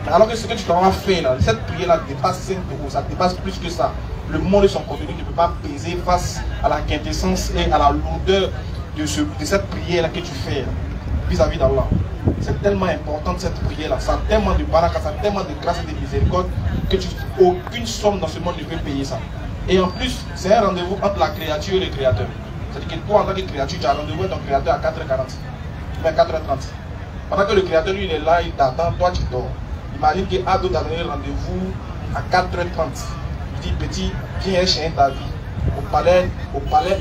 Alors que ce que tu dois faire là, cette prière-là dépasse 5 €, ça dépasse plus que ça. Le monde de son contenu ne peut pas peser face à la quintessence et à la lourdeur de cette prière-là que tu fais vis-à-vis d'Allah. C'est tellement important cette prière-là, ça a tellement de baraka, ça a tellement de grâce et de miséricorde que aucune somme dans ce monde ne peut payer ça. Et en plus, c'est un rendez-vous entre la créature et le créateur. C'est-à-dire que toi, en tant que créature, tu as rendez-vous avec ton créateur à 4h40. 4h30. Pendant que le créateur lui il est là, il t'attend, toi tu dors. Imagine qu'Ado t'a donné rendez-vous à 4h30. Il dit petit, viens chez ta vie. Au palais,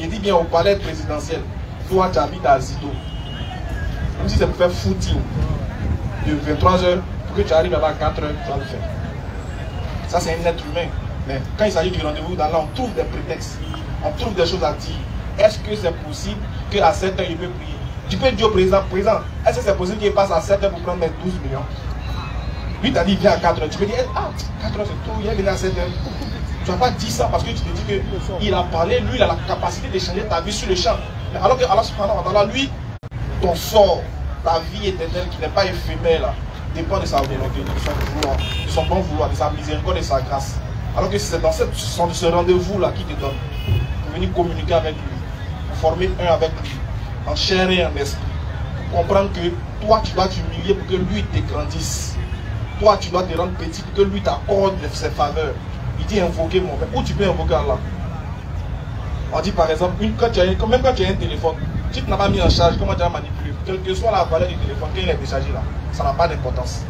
il dit bien au palais présidentiel. Toi tu habites à Zido. Même si c'est pour faire footing de 23h, pour que tu arrives là-bas à 4h, tu vas le faire. Ça c'est un être humain. Mais quand il s'agit du rendez-vous d'Allah, on trouve des prétextes, on trouve des choses à dire. Est-ce que c'est possible qu'à 7h il peut prier? Tu peux dire au président, est-ce que c'est possible qu'il passe à 7h pour prendre mes 12 millions? Lui t'as dit viens à 4h, tu peux dire, ah 4h c'est tout, il est venu à 7h. Tu n'as pas dit ça parce que tu te dis qu'il a parlé, lui il a la capacité de changer ta vie sur le champ. Mais alors que Allah subhanahu wa ta'ala, lui, ton sort, ta vie éternelle qui n'est pas éphémère là, dépend de sa volonté, de son vouloir, de son bon vouloir, de sa miséricorde et de sa grâce. Alors que c'est dans ce rendez-vous là qui te donne pour venir communiquer avec lui, former un avec lui, en chair et en esprit, pour comprendre que toi tu dois t'humilier pour que lui te grandisse. Toi tu dois te rendre petit pour que lui t'accorde ses faveurs. Il dit invoquer mon père. Où tu peux invoquer Allah? On dit par exemple, même quand tu as un téléphone, si tu n'as pas mis en charge, comment tu vas manipuler? Quelle que soit la valeur du téléphone, quand il est déchargé là, ça n'a pas d'importance.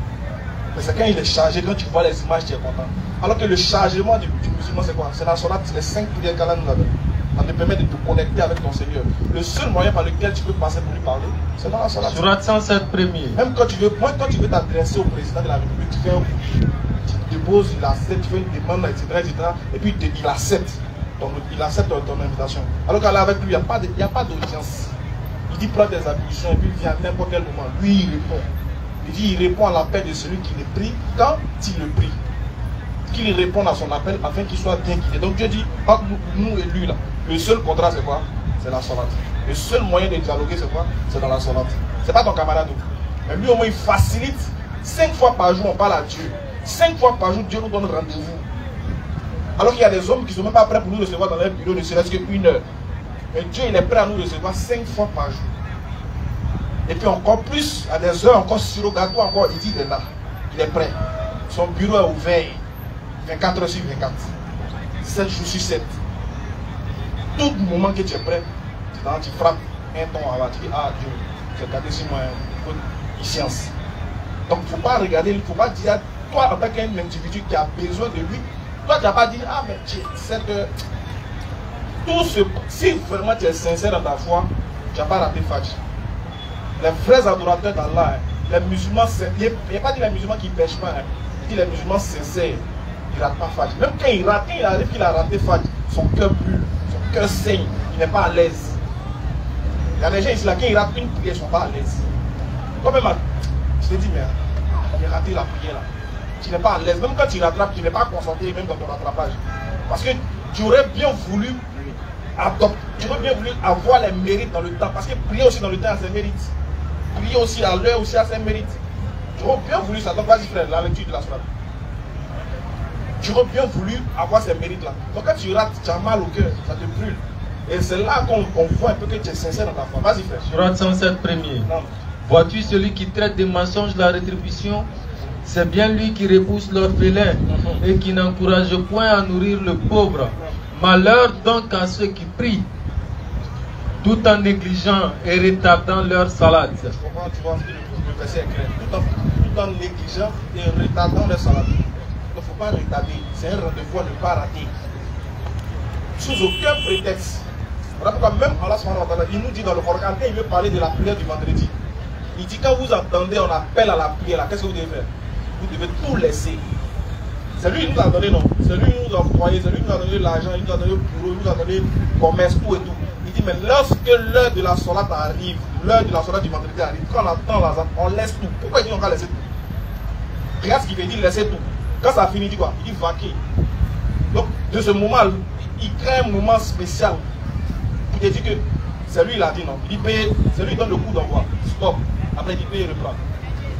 Mais c'est quand il est chargé, quand tu vois les images, tu es content. Alors que le chargement du musulman, c'est quoi? C'est la sourate, les 5 prières qu'Allah nous a données. Ça te permet de te connecter avec ton Seigneur. Le seul moyen par lequel tu peux passer pour lui parler, c'est dans la sourate. Sourate 107 premier. Même quand tu veux t'adresser au président de la République, tu fais un tu déposes, il accepte, tu fais une demande, etc. Et puis il accepte. Donc il accepte ton invitation. Alors qu'Allah avec lui, il n'y a pas d'audience. Il dit prends des ablutions et puis viens à n'importe quel moment. Lui il répond. Il dit il répond à l'appel de celui qui le prie quand il le prie. Qu'il réponde à son appel afin qu'il soit bien guidé. Donc Dieu dit, entre nous et lui là, le seul contrat c'est quoi? C'est la sourate. Le seul moyen de dialoguer c'est quoi? C'est dans la sourate. C'est pas ton camarade. Mais lui au moins il facilite. 5 fois par jour on parle à Dieu. 5 fois par jour Dieu nous donne rendez-vous. Alors qu'il y a des hommes qui ne sont même pas prêts pour nous recevoir dans leur bureau ne serait-ce qu'une heure. Mais Dieu il est prêt à nous recevoir 5 fois par jour. Et puis encore plus, à des heures encore surrogatoires, encore, il dit il est là. Il est prêt. Son bureau est ouvert. 24 heures sur 24. 7 jours sur 7. Tout moment que tu es prêt, tu frappes un ton, alors tu dis, ah Dieu, j'ai regardé sur moi une science. Donc il ne faut pas regarder, il ne faut pas dire, toi en tant qu'un individu qui a besoin de lui, toi tu n'as pas dit, ah mais tout ce, si vraiment tu es sincère dans ta foi, tu n'as pas raté Fajr. Les vrais adorateurs d'Allah, les musulmans, il n'y a pas dit les musulmans qui ne pêchent pas, hein. Il dit les musulmans sincères, ils ne ratent pas Fajr. Même quand il rate, quand il arrive qu'il a raté Fajr, son cœur brûle, son cœur saigne, il n'est pas à l'aise. Il y a des gens ici là, quand ils ratent une prière, ils ne sont pas à l'aise. Toi-même, je te dis, mais il a raté la prière là. Tu n'es pas à l'aise. Même quand tu rattrapes, tu n'es pas concentré même dans ton rattrapage. Parce que tu aurais bien voulu avoir les mérites dans le temps. Parce que prier aussi dans le temps a ses mérites. Prier aussi à l'heure aussi a ses mérites. Tu aurais bien voulu ça. Donc vas-y frère, la lecture de la soirée. Tu aurais bien voulu avoir ces mérites là. Donc quand tu rates, tu as mal au cœur, ça te brûle. Et c'est là qu'on voit un peu que tu es sincère dans ta foi. Vas-y frère. Surat 107 premier. Vois-tu celui qui traite des mensonges la rétribution? C'est bien lui qui repousse l'orphelin et qui n'encourage point à nourrir le pauvre. Malheur donc à ceux qui prient, tout en négligeant et retardant leur salade. Tu comprends, tu vois, le verset est clair. Tout en négligeant et retardant leur salade. Il ne faut pas retarder. C'est un rendez-vous à ne pas rater. Sous aucun prétexte. Voilà pourquoi même Allah il nous dit dans le Coran, quand il veut parler de la prière du vendredi, il dit quand vous entendez on appelle à la prière, qu'est-ce que vous devez faire? Vous devez tout laisser. C'est lui qui nous a donné, non? C'est lui qui nous a employé, c'est lui qui nous a donné l'argent, il nous a donné le bureau, il nous a donné le commerce, tout et tout. Il dit, mais lorsque l'heure de la solat arrive, l'heure de la solat du vendredi arrive, quand on attend l'azan, on laisse tout. Pourquoi il dit on va laisser tout? Regarde ce qu'il veut dire, laisser tout. Quand ça finit, il dit quoi? Il dit vaquer. Donc, de ce moment, il crée un moment spécial. Il te dit que c'est lui, il a dit non. Il dit payer, c'est lui qui donne le coup d'envoi. Stop. Après, il dit payer et reprendre.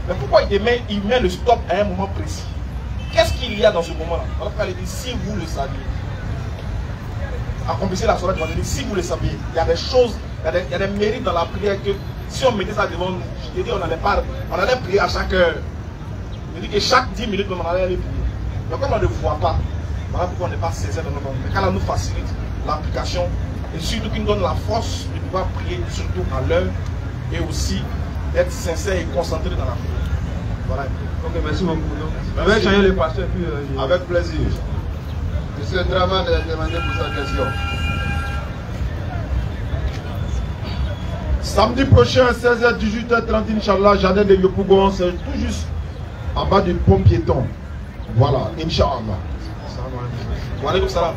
Mais pourquoi il met le stop à un moment précis? Qu'est-ce qu'il y a dans ce moment-là? Alors qu'il dit, si vous le saviez, accomplissez la soirée du vendredi, si vous le saviez, il y a des choses, il y a des mérites dans la prière que si on mettait ça devant nous, je te dis, on allait prier à chaque heure. Je dis que chaque 10 minutes, on allait aller prier. Mais comme on ne voit pas, voilà pourquoi on n'est pas saisi dans notre monde. Mais quand on nous facilite l'application, et surtout qu'il nous donne la force de pouvoir prier, surtout à l'heure, et aussi d'être sincère et concentré dans la prière. Voilà. Ok, merci beaucoup. Je vais changer le pasteur puis. Avec plaisir. Monsieur Draman a demandé pour sa question. Samedi prochain, 16h, 18h30, Inch'Allah, jardin de Yopougon, c'est tout juste en bas du pont piéton. Voilà, Inch'Allah. Wa alaykoum salam.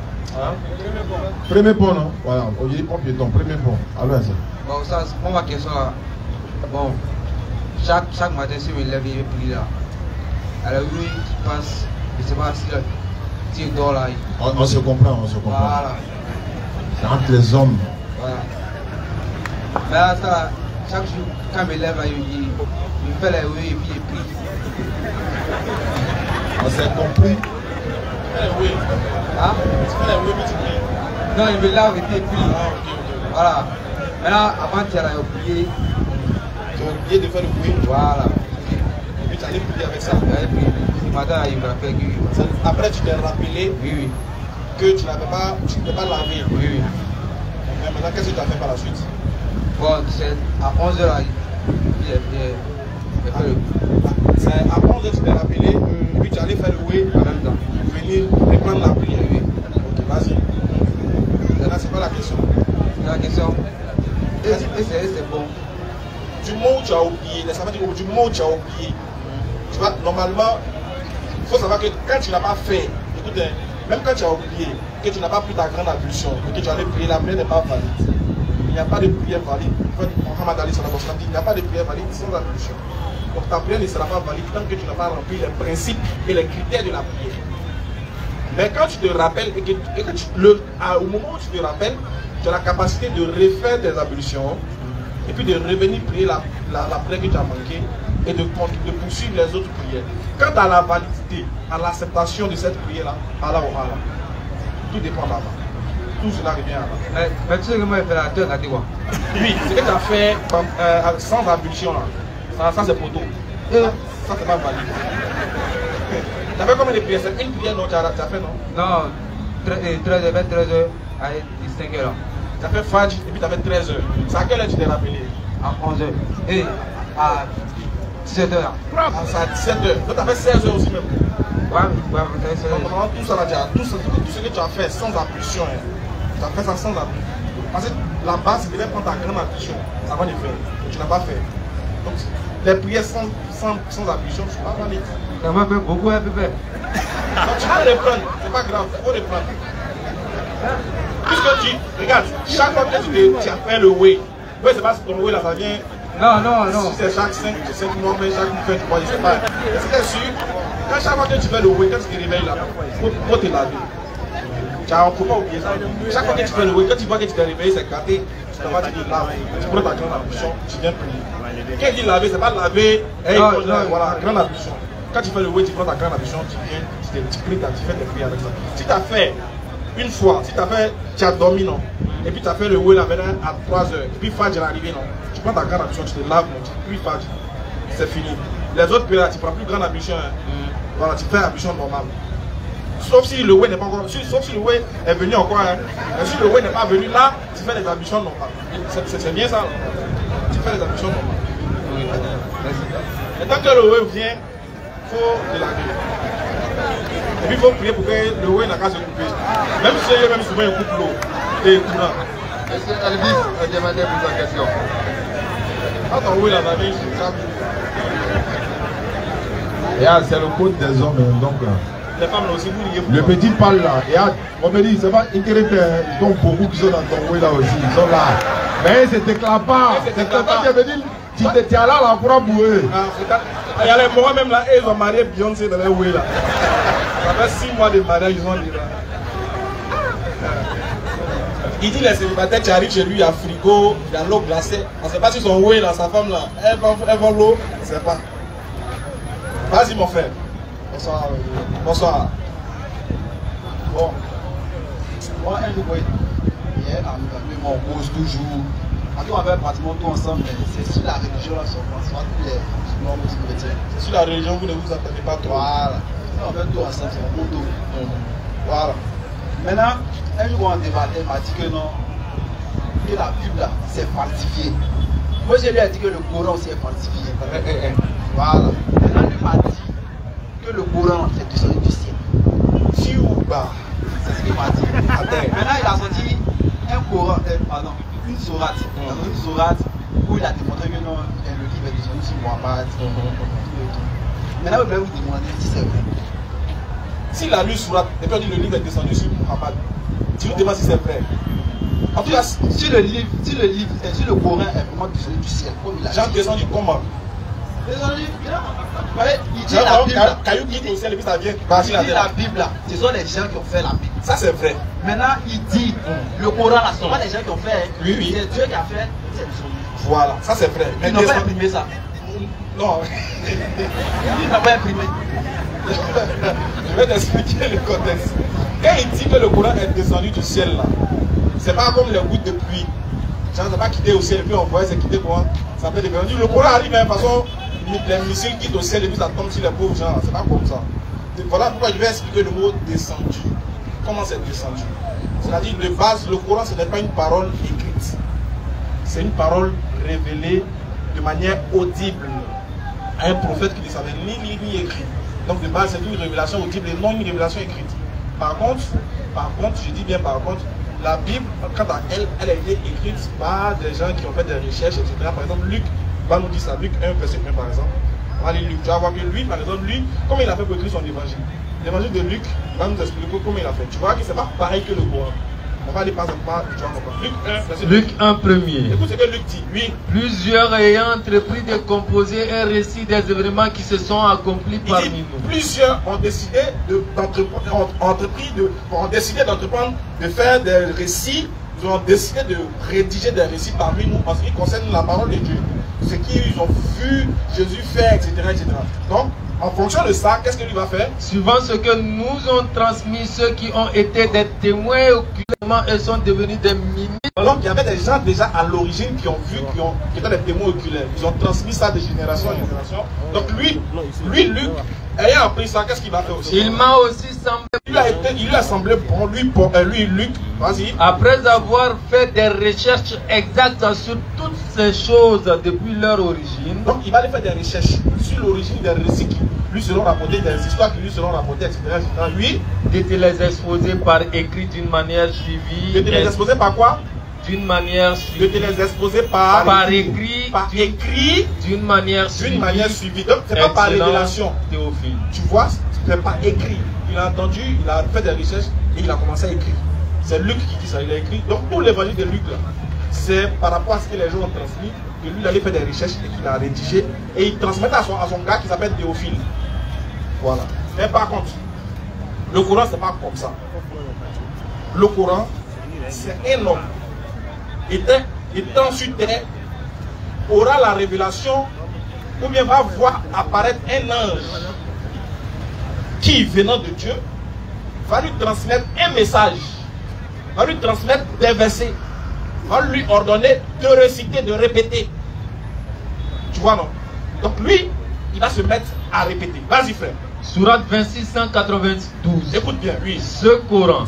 Premier pont, non? Voilà, on dit pont piéton, premier pont. Alors, ça. Bon, ça, pour ma question là. Bon, chaque matin, si je me lève, je prie là. Alors, lui, tu penses, je ne sais pas si il dort là. On se comprend, on se comprend. Voilà. C'est entre les hommes. Voilà. Mais là, ça, chaque jour, quand je me lève, il fait les oui et puis il prie. On s'est compris. Oui. Hein? Tu fais les oui, mais tu pries. Non, il me lave et puis il prie. Ah, ok. Voilà. Maintenant, avant, tu as oublié. Tu as oublié de faire le bruit. Voilà. Et puis tu allais prier avec ça. Ce matin, il me rappelle que. Après, tu t'es rappelé Oui. que tu n'avais pas lavé. Oui. Mais maintenant, qu'est-ce que tu as fait par la suite? Bon, c'est à 11h là. J'ai fait le. C'est à 11h, tu t'es rappelé. Et puis tu allais faire le oui En même temps. pour venir reprendre la prière. Ok, vas-y. Maintenant, c'est pas la question. La question. Et c'est bon. Du moment où tu as oublié, les savants disent du moment où tu as oublié, tu vois, normalement, il faut savoir que quand tu n'as pas fait, écoute, même quand tu as oublié, que tu n'as pas pris ta grande ablution, que tu allais prier, la prière n'est pas valide. Il n'y a pas de prière valide. Mohamed Ali sallallahu alayhi wa sallam dit, il n'y a pas de prière valide sans ablution. Donc ta prière ne sera pas valide tant que tu n'as pas rempli les principes et les critères de la prière. Mais quand tu te rappelles, au moment où tu te rappelles, tu as la capacité de refaire tes ablutions et puis de revenir prier la prière que tu as manquée et de poursuivre les autres prières. Quant à la validité, à l'acceptation de cette prière-là, Allah ou Allah, tout dépend d'Allah. Tout cela revient à Allah. Mais tu sais que moi, je fais la tête, dit quoi? Oui, ce que tu as fait sans ablution, là, ça c'est poteau. Ça c'est pas valide. Tu as fait combien de prières? C'est une prière, non? Tu as fait, non? Non, 13h à 5h là. Tu as fait Fadj et puis tu as fait 13 heures. C'est à quelle heure tu t'es rappelé? À 11 heures. Et à 17 heures. C'est à 17 heures. Donc tu as fait 16 heures aussi même. Ouais, vous avez 16 heures. Pendant tout ça là, tout ce que tu as fait sans ablution, hein. Tu as fait ça sans ablution. Parce que la base, c'est de prendre ta grande ablution avant de faire. Tu n'as pas fait. Donc les prières sans ablution, tu ne peux pas les faire. Ça m'a fait beaucoup, hein, bébé. Donc tu vas les prendre, c'est pas grave, il faut les prendre. Puisque tu, regarde, chaque fois que tu as fait le way, oui, c'est pas si ton way là, ça vient. Non. Si c'est chaque 5 mois, mais chaque fin de mois, je sais pas. C'est sûr, quand chaque fois que tu fais le way, quand tu te réveilles là, il faut te laver. Il ne faut pas oublier ça. Chaque fois que tu fais le way, quand tu vois que tu t'es réveillé, c'est gâté, tu te laves, tu prends ta grande ablution, tu viens prier. Quand il dit laver, c'est pas laver, voilà, grande ablution. Quand tu fais le way, tu prends ta grande ablution, tu viens, tu pries, tu fais tes prières avec ça. Si tu as fait une fois, si tu as fait, tu as dormi, non, et puis tu as fait le way là maintenant à 3 heures, et puis Fadj est arrivé, non, tu prends ta grande ablution, tu te laves, non, tu pries Fadj, c'est fini. Les autres prières, tu prends plus grande ablution, hein. Voilà, tu fais ablution normale. Sauf si le way n'est pas encore, sauf si le way est venu encore, hein. Mais si le way n'est pas venu là, tu fais les ablutions normales. C'est bien ça, là. Tu fais les ablutions normales. Et tant que le way vient, il faut te laver. Et puis il faut prier pour que le way n'a qu'à se couper. Même si même souvent il coupe l'eau et courant. Est-ce que Elvis a demandé pour sa question? Quand ton way là va venir, c'est le code des hommes, donc. Les femmes là aussi, vous liez. Le petit parle là. On me dit, c'est pas intéressant. Ils ont beaucoup qui sont dans ton way là aussi. Ils sont là. Mais c'est déclapant. C'est déclapant. Je veux dire, tu es là, là, pour bouer. Il y a les morts même là, ils ont marié Beyoncé dans leur way là. Ça fait 6 mois de mariage, ils ont dit là. Il dit les célibataires, tu arrives chez lui, il y a frigo, il y a l'eau glacée. On ne sait pas si son way là, sa femme là, elle va l'eau, on ne sait pas. Vas-y mon frère. Bonsoir. Bonsoir. Bon. Moi, un jour, hier, on pose toujours. On avait pratiquement tout ensemble, mais c'est sur la religion là, soit tous les musulmans, les chrétiens. C'est sur la religion, vous ne vous attendez pas trop. Voilà. On fait tout ensemble, c'est un bon tour. Voilà. Maintenant, un jour, on débattait, il m'a dit que non, que la Bible là, c'est falsifié. Moi, je lui ai dit que le Coran aussi est falsifié. Voilà. Maintenant, il m'a dit que le Coran est descendu du ciel. Si ou bas. C'est ce qu'il m'a dit. Maintenant, il a sorti un Coran, une sourate. Une sourate où il a démontré que non, le livre est descendu sur Muhammad. Maintenant, je vais vous demander si c'est vrai. S'il a lu sourate et puis on dit le livre est descendu sur Muhammad, tu lui demandes si c'est vrai. En tout cas, si le Coran est vraiment descendu du ciel, comme il a dit. Jean descendu comment? Descendu, il dit la Bible. Caillou quitte au ciel et puis ça vient. Il dit la Bible là, ce sont les gens qui ont fait la Bible. Ça c'est vrai. Maintenant, il dit le Coran là, ce sont pas les gens qui ont fait. Oui. C'est Dieu qui a fait cette chose. Voilà, ça c'est vrai. Ils n'ont pas imprimé ça. Non. Ils n'ont pas imprimé. Je vais t'expliquer le contexte. Quand il dit que le Coran est descendu du ciel là, c'est pas comme les gouttes de pluie. Ça n'a pas quitté au ciel et puis on voit c'est quitté quoi. Ça peut devenir. Le Coran arrive de la même façon, les missiles quittent au ciel et puis ça tombe sur les pauvres gens. C'est pas comme ça. Voilà pourquoi je vais expliquer le mot descendu. Comment c'est descendu? C'est-à-dire de base, le Coran ce n'est pas une parole écrite. C'est une parole révélée de manière audible à un prophète qui ne savait ni lire ni écrire. Donc de base, c'est une révélation audible et non une révélation écrite. Par contre, je dis bien par contre, la Bible, quant à elle, elle a été écrite par des gens qui ont fait des recherches, etc. Par exemple, Luc va nous dire ça, Luc 1, verset 1 par exemple. On va aller Luc, tu vas voir que lui, par exemple, lui, comment il a fait pour écrire son évangile? L'évangile de Luc va nous expliquer comment il a fait. Tu vois que ce n'est pas pareil que le Coran. On va aller pas à pas, tu vas voir. Luc 1, verset 1. Luc 1 premier. Écoute ce que Luc dit, oui. Plusieurs ayant entrepris de composer un récit des événements qui se sont accomplis parmi nous. Plusieurs ont décidé d'entreprendre, de faire des récits. Ils ont décidé de rédiger des récits parmi nous en ce qui concerne la parole de Dieu. Ce qu'ils ont vu Jésus faire, etc., etc. Donc, en fonction de ça, qu'est-ce que lui va faire? Suivant ce que nous ont transmis ceux qui ont été des témoins occultement et sont devenus des ministres Donc il y avait des gens déjà à l'origine qui ont vu, qui étaient des témoins oculaires. Ils ont transmis ça de génération en génération. Donc lui, Luc, ayant appris ça, qu'est-ce qu'il va faire aussi? Il m'a aussi semblé. Il lui a semblé bon, lui Luc, vas-y. Après avoir fait des recherches exactes sur toutes ces choses depuis leur origine. Donc il va aller faire des recherches sur l'origine des récits qui lui seront rapportés, des histoires qui lui seront rapportées, etc. Lui, de te les exposer par écrit d'une manière suivie. De te les exposer par quoi? D'une manière suivie. De te les exposer par écrit. Par écrit. D'une manière suivie. D'une manière suivie. Donc c'est pas par révélation. Théophile. Tu vois, c'est pas écrit. Il a entendu, il a fait des recherches et il a commencé à écrire. C'est Luc qui dit ça, il a écrit. Donc tout l'évangile de Luc là, c'est par rapport à ce que les gens ont transmis, que lui il allait faire des recherches et qu'il a rédigé et il transmettait à son gars qui s'appelle Théophile. Voilà. Mais par contre, le Coran c'est pas comme ça. Le Coran, c'est un homme étant sur terre, aura la révélation ou bien va voir apparaître un ange qui, venant de Dieu, va lui transmettre un message, va lui transmettre des versets, va lui ordonner de réciter, de répéter. Tu vois, non? Donc lui, il va se mettre à répéter. Vas-y, frère. Sourate 26, 192. Écoute bien, oui. Ce Coran,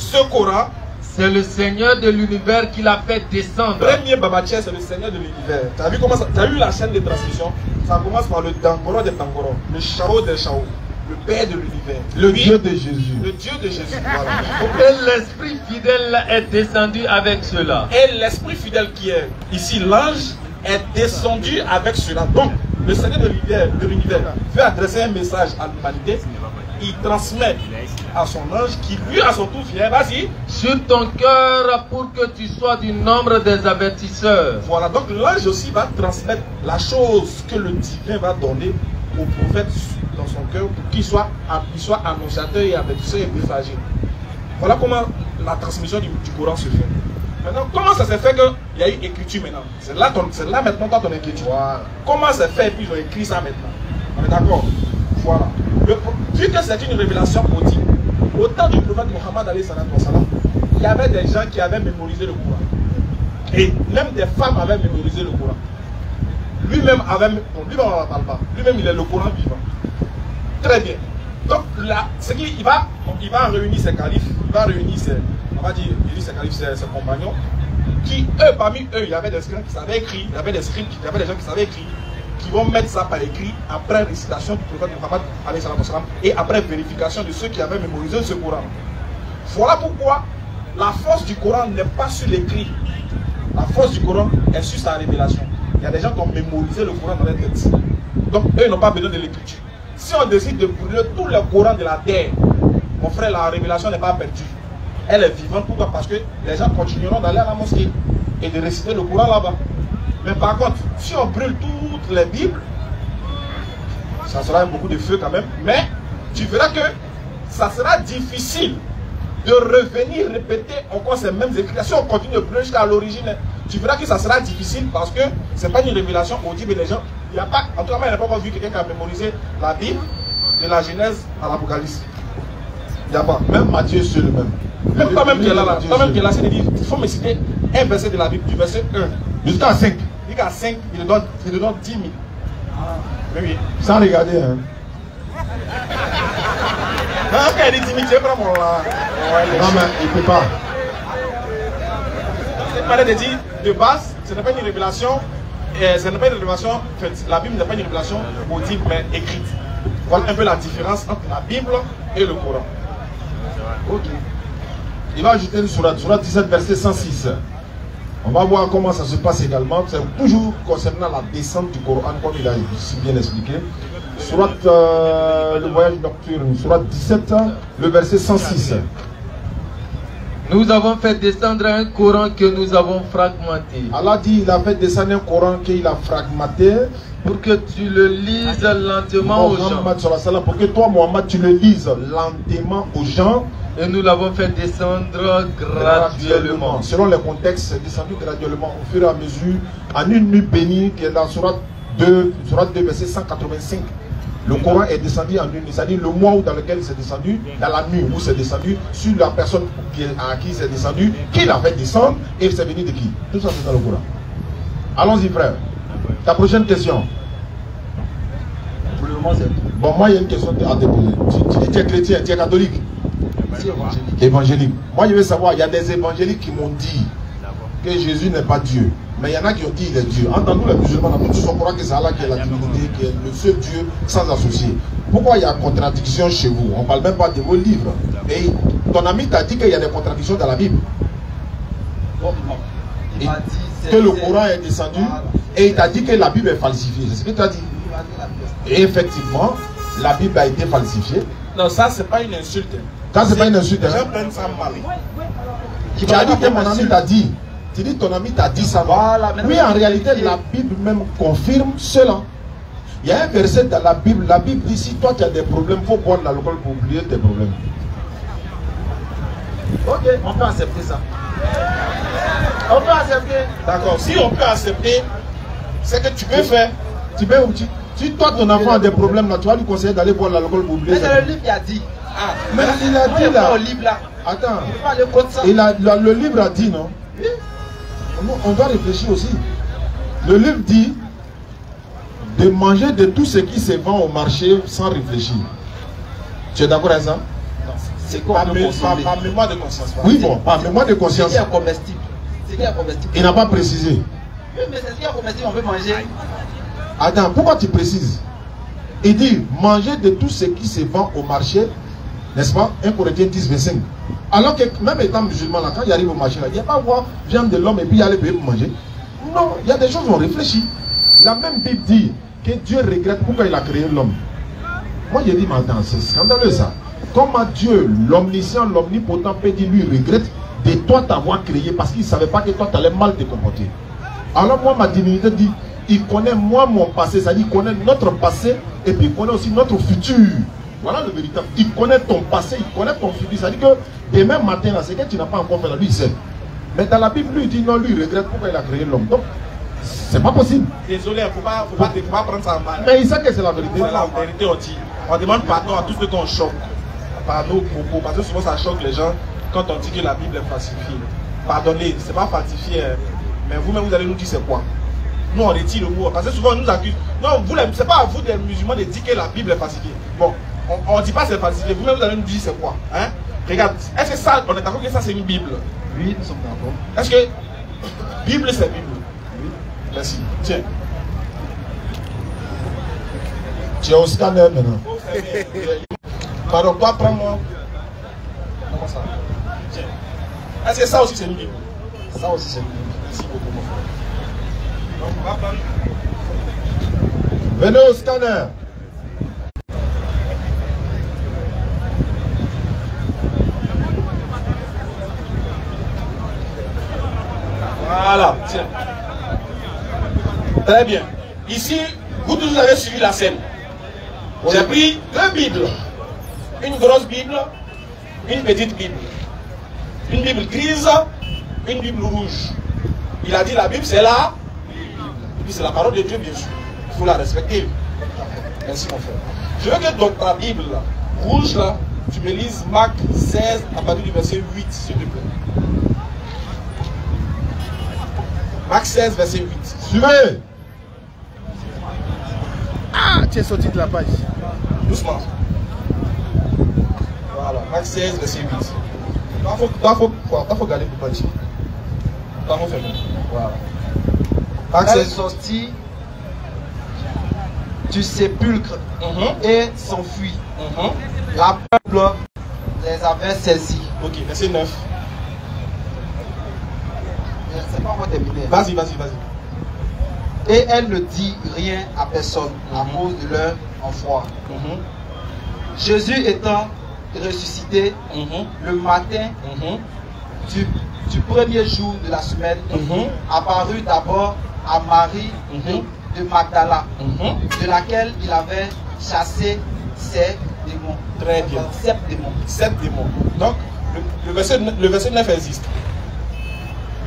c'est le Seigneur de l'univers qui l'a fait descendre. Premier Babaché, c'est le Seigneur de l'univers. Tu as vu comment ça? Tu as vu la chaîne de transmission? Ça commence par le Tangoro des Tangoros, le Chao des Chao, le Père de l'univers, le Dieu de Jésus. Le Dieu de Jésus. Voilà. Et l'Esprit fidèle est descendu avec cela. Et l'Esprit fidèle qui est ici, l'ange, est descendu avec cela. Donc, le Seigneur de l'univers veut adresser un message à l'humanité. Il transmet à son ange qui lui à son tour vient, vas-y, sur ton cœur pour que tu sois du nombre des avertisseurs. Voilà, donc l'ange aussi va transmettre la chose que le divin va donner au prophète dans son cœur pour qu'il soit annonciateur et avertisseur et messager. Voilà comment la transmission du Coran se fait. Maintenant, comment ça s'est fait qu'il y a eu écriture maintenant? C'est là maintenant ton écriture. Voilà. Comment ça s'est fait et puis ils ont écrit ça maintenant? On est d'accord? Voilà. Vu que c'est une révélation audible, au temps du prophète Mohammed, il y avait des gens qui avaient mémorisé le Coran. Et même des femmes avaient mémorisé le Coran. Lui-même avait... lui-même on n'en parle pas. Lui-même il est le Coran vivant. Très bien. Donc là, c'est qu'il va réunir ses califes, il va réunir ses... On va dire, il dit ses califes, ses compagnons, qui, eux, parmi eux, il y avait des scribes qui savaient écrire, il y avait des scribes, il y avait des gens qui savaient écrire, qui vont mettre ça par écrit après récitation du prophète Mohammed et après vérification de ceux qui avaient mémorisé ce Coran. Voilà pourquoi la force du Coran n'est pas sur l'écrit. La force du Coran est sur sa révélation. Il y a des gens qui ont mémorisé le Coran dans leur tête. Donc eux n'ont pas besoin de l'écriture. Si on décide de brûler tout le Coran de la terre, mon frère, la révélation n'est pas perdue. Elle est vivante. Pourquoi? Parce que les gens continueront d'aller à la mosquée et de réciter le Coran là-bas. Mais par contre, si on brûle toutes les Bibles, ça sera beaucoup de feu quand même. Mais tu verras que ça sera difficile de revenir répéter encore ces mêmes écrits. Si on continue de brûler jusqu'à l'origine, tu verras que ça sera difficile parce que ce n'est pas une révélation audible. Les gens, il n'y a pas, en tout cas, il n'y a pas encore vu quelqu'un qui a mémorisé la Bible de la Genèse à l'Apocalypse. Il n'y a pas. Même Matthieu c'est le même. Même toi-même qui est là, toi-même qui est là, c'est de dire, il faut me citer un verset de la Bible, du verset 1 jusqu'à 5. Jusqu'à 5, il te donne 10 000. Oui. Sans regarder, hein. Non, quand il dit 10 000, tu prends mon là. Non, mais il ne peut pas. Il fallait de dire, de base, ce n'est pas une révélation, ce n'est pas une révélation, la Bible n'est pas une révélation audible, mais écrite. Voilà un peu la différence entre la Bible et le Coran. Ok. Il va ajouter une sourate 17, verset 106. On va voir comment ça se passe également. C'est toujours concernant la descente du Coran, comme il a si bien expliqué. Sourate, le voyage nocturne, sourate 17, le verset 106. Nous avons fait descendre un Coran que nous avons fragmenté. Allah dit, il a fait descendre un Coran qu'il a fragmenté. Pour que tu le lises lentement aux gens. Pour que toi, Mohammed, tu le lises lentement aux gens. Et nous l'avons fait descendre graduellement. Selon les contextes, c'est descendu graduellement au fur et à mesure, en une nuit bénie, qui est dans Sourate 2, verset 185. Le Coran est descendu en une nuit, c'est-à-dire le mois dans lequel c'est descendu, dans la nuit où c'est descendu, sur la personne à qui c'est descendu, qui l'a fait descendre, et c'est venu de qui? Tout ça c'est dans le Coran. Allons-y frère. Ta prochaine question. Pour le moment, c'est tout. Bon, moi il y a une question à te poser. Tu dis tu es chrétien, tu es catholique? C'est évangélique. Évangélique. Moi je veux savoir, il y a des évangéliques qui m'ont dit que Jésus n'est pas Dieu. Mais il y en a qui ont dit qu'il est Dieu. Entre nous les musulmans, nous tous on croit que c'est Allah qui est la divinité, qui est le seul Dieu sans associé. Pourquoi il y a contradiction chez vous? On ne parle même pas de vos livres. Et ton ami t'a dit qu'il y a des contradictions dans la Bible. Bon, non. Il m'a dit Que le Coran est descendu et il t'a dit que la Bible est falsifiée. C'est ce que tu as dit. Et effectivement, la Bible a été falsifiée. Non, ça, c'est pas une insulte. Ça, c'est pas une insulte. Les gens Hein? prennent ça mal. Tu as dit que mon ami t'a dit. Tu dis ton ami t'a dit ça. Voilà, oui, en réalité, la Bible même confirme cela. Il y a un verset dans la Bible dit si toi tu as des problèmes, il faut boire de l'alcool pour oublier tes problèmes. Ok, on peut accepter ça. On peut accepter. D'accord. Si on peut accepter, c'est que tu peux faire. Tu peux, si toi ton enfant a des problèmes, là, tu vas lui conseiller d'aller boire de l'alcool pour oublier. Mais c'est le livre qui a dit. Ah, Mais il a dit là. Au livre là. Attends. Il faut aller contre ça. Le livre a dit non. Oui. On doit réfléchir aussi. Le livre dit de manger de tout ce qui se vend au marché sans réfléchir. Tu es d'accord avec ça? C'est quoi par mémoire de conscience. Oui, bon, par mémoire de conscience. C'est qui est comestible. C'est qui est comestible. Il n'a pas précisé. Oui, mais c'est ce qui est comestible, on peut manger. Attends, pourquoi tu précises? Il dit manger de tout ce qui se vend au marché, n'est-ce pas? 1 Corinthiens 10, 25. Alors que même étant musulman, là, quand il arrive au marché, là, il n'y a pas à voir viande de l'homme et puis il aller payer pour manger. Non, il y a des choses où on réfléchit. La même Bible dit que Dieu regrette pourquoi il a créé l'homme. Moi, j'ai dit, mais attends, c'est scandaleux ça. Comment Dieu, l'omniscient, l'omnipotent, peut dire, lui, regrette de toi t'avoir créé parce qu'il ne savait pas que toi, tu allais mal te comporter. Alors moi, ma divinité dit, il connaît moi mon passé, c'est-à-dire il connaît notre passé et puis il connaît aussi notre futur. Voilà le véritable. Il connaît ton passé, il connaît ton futur. C'est-à-dire que demain matin, là, c'est que tu n'as pas encore fait là, lui, il sait. Mais dans la Bible, lui, il dit non, lui, il regrette pourquoi il a créé l'homme. Donc, c'est pas possible. Désolé, il ne faut pas prendre ça en mal. Mais il sait que c'est la vérité. C'est la vérité, on dit. On demande pardon à tous ceux qu'on choque par nos propos. Parce que souvent, ça choque les gens quand on dit que la Bible est falsifiée. Pardonnez, c'est pas falsifié. Mais vous-même, vous allez nous dire c'est quoi. Nous, on retire le mot. Parce que souvent, on nous accuse. Non, c'est pas à vous, des musulmans, de dire que la Bible est falsifiée. Bon, on ne dit pas c'est falsifié. Vous-même, vous allez nous dire c'est quoi. Hein? Regarde, est-ce que ça, on est d'accord que ça, c'est une Bible? Oui, nous sommes d'accord. Est-ce que Bible, c'est Bible? Oui. Merci. Tiens. Tu es au scanner maintenant. Pardon, toi, prends-moi. Comment ça? Tiens. Est-ce que ça aussi, c'est une Bible? Ça aussi, c'est une Bible. Merci beaucoup, mon frère. Donc, on va prendre. Venez au scanner. Voilà, tiens. Très bien. Ici, vous tous avez suivi la scène. J'ai pris deux Bibles. Une grosse Bible, une petite Bible. Une Bible grise, une Bible rouge. Il a dit la Bible c'est là. Et puis c'est la parole de Dieu, bien sûr. Il faut la respecter. Merci mon frère. Je veux que dans ta Bible là, rouge là, tu me lises Marc 16 à partir du verset 8, s'il te plaît. Marc 16, verset 8. Suivez. Ah, tu es sorti de la page. Doucement. Voilà, Marc 16, verset 8. Il faut garder pour pas dire. Toi, faut faire. Voilà. Marc Elle est 16. sortie du sépulcre et s'enfuit. La peuple les avait saisis. Ok, verset 9. C'est pas encore terminé. Vas-y. Et elle ne dit rien à personne à cause de leur enfoi. Jésus étant ressuscité le matin du premier jour de la semaine, apparut d'abord à Marie de Magdala, de laquelle il avait chassé ses démons. Très bien. 7 démons. 7 démons. Donc, le verset 9 existe.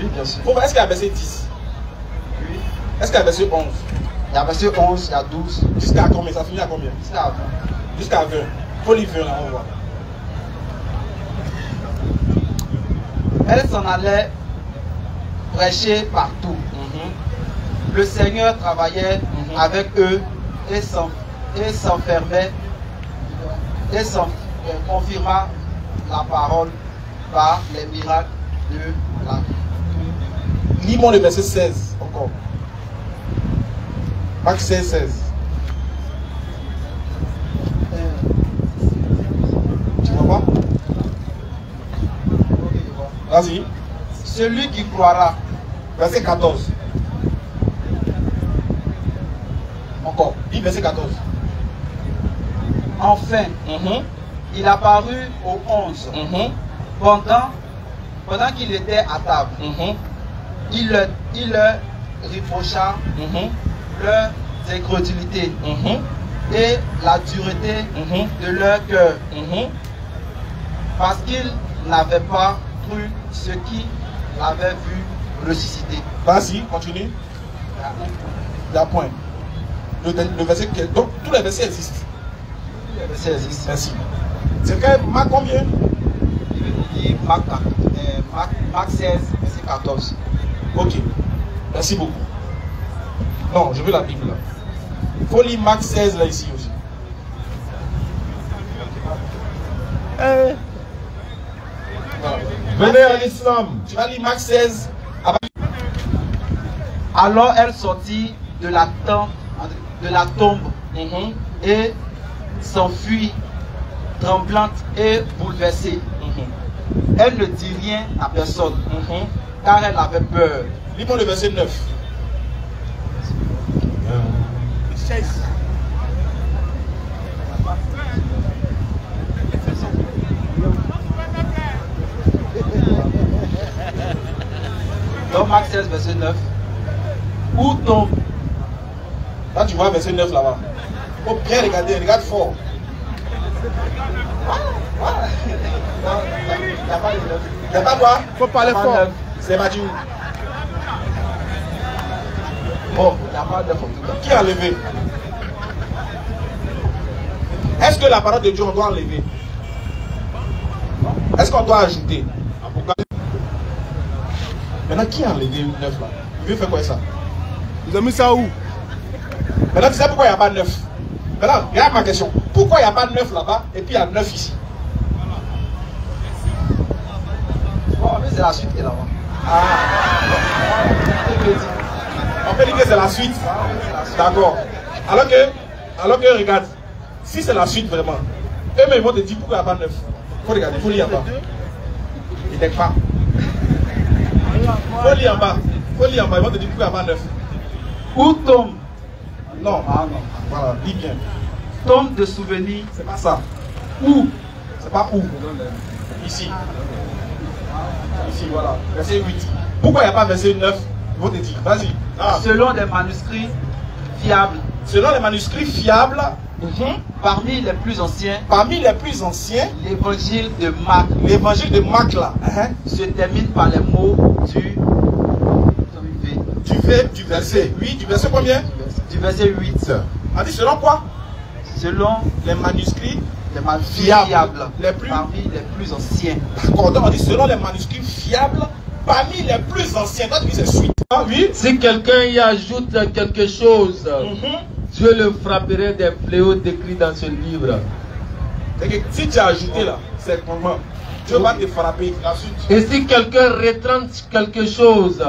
Oui, bien sûr. Est-ce qu'il y a verset 10? Oui. Est-ce qu'il y a verset 11? Il y a verset 11, il y a 12. Jusqu'à combien? Ça finit à combien? Jusqu'à 20. Jusqu'à 20. Faut les 20 là, on voit. Elle s'en allait prêcher partout. Le Seigneur travaillait avec eux et s'enfermait et confirma la parole par les miracles de la vie. Lis-moi le verset 16 encore. Marc 16, 16. Tu vois pas? Vas-y. Celui qui croira. Verset 14. Encore. Dis verset 14. Enfin, il apparut aux 11. Pendant qu'il était à table, il leur reprocha leur incrédulité et la dureté de leur cœur, parce qu'ils n'avaient pas cru ce qui l'avait vu ressusciter. Vas-y, continue. La point. Le verset, donc tous les versets existent. Tous les versets existent. Merci. C'est quand même Marc combien? Il dit Marc 16, verset 14. Ok. Merci beaucoup. Non, je veux la Bible là. Il faut lire Marc 16 là ici aussi. Voilà. Venez à l'islam. Tu vas lire Marc 16. Alors elle sortit de la tombe et s'enfuit, tremblante et bouleversée. Elle ne dit rien à personne, car elle avait peur. Lis-moi le verset 9. Dans Marc 16, verset 9. Où tombe? Là, tu vois verset 9 là-bas. Il faut bien regarder, regarde fort. Il n'y a pas de 9. Il n'y a pas quoi? Il faut parler fort. C'est Mathieu. Bon, il n'y a pas de 9 en tout cas. Qui a enlevé? Est-ce que la parole de Dieu, on doit enlever? Est-ce qu'on doit ajouter? Maintenant, qui a enlevé 9 là? Il veut faire quoi ça? Ils ont mis ça où? Maintenant, tu sais pourquoi il n'y a pas 9? Maintenant, regarde ma question. Pourquoi il n'y a pas 9 là-bas et puis il y a 9 ici? Bon, mais c'est la suite qui est là-bas. On peut dire que c'est la suite. D'accord. Alors que, regarde, si c'est la suite vraiment, eux-mêmes ils vont te dire pourquoi il n'y a pas 9. Il faut regarder, il faut lire en bas. Ils ne pas. Il faut lire en bas. Il faut lire en bas, ils vont te dire pourquoi il n'y a pas 9. Où tombe? Non. Non. Voilà, dis bien. Tombe de souvenirs. C'est pas ça. Où? C'est pas où. Ici. Ici, voilà. Verset 8. Pourquoi il n'y a pas verset 9? Ils vont te dire. Vas-y. Ah. Selon des manuscrits fiables. Selon les manuscrits fiables, parmi les plus anciens, l'évangile de Marc. L'évangile de Marc là. Se termine par les mots du verset 8. Du verset combien? Du verset 8. On dit selon quoi? Selon les manuscrits fiables. Parmi les plus anciens. D'accord, donc on dit selon les manuscrits fiables, parmi les plus anciens. Donc c'est suite. Ah, oui. Si quelqu'un y ajoute quelque chose, Dieu le frapperait des fléaux décrits dans ce livre. Si tu as ajouté là, c'est comment? Dieu va te frapper la suite. Et si quelqu'un retranche quelque chose,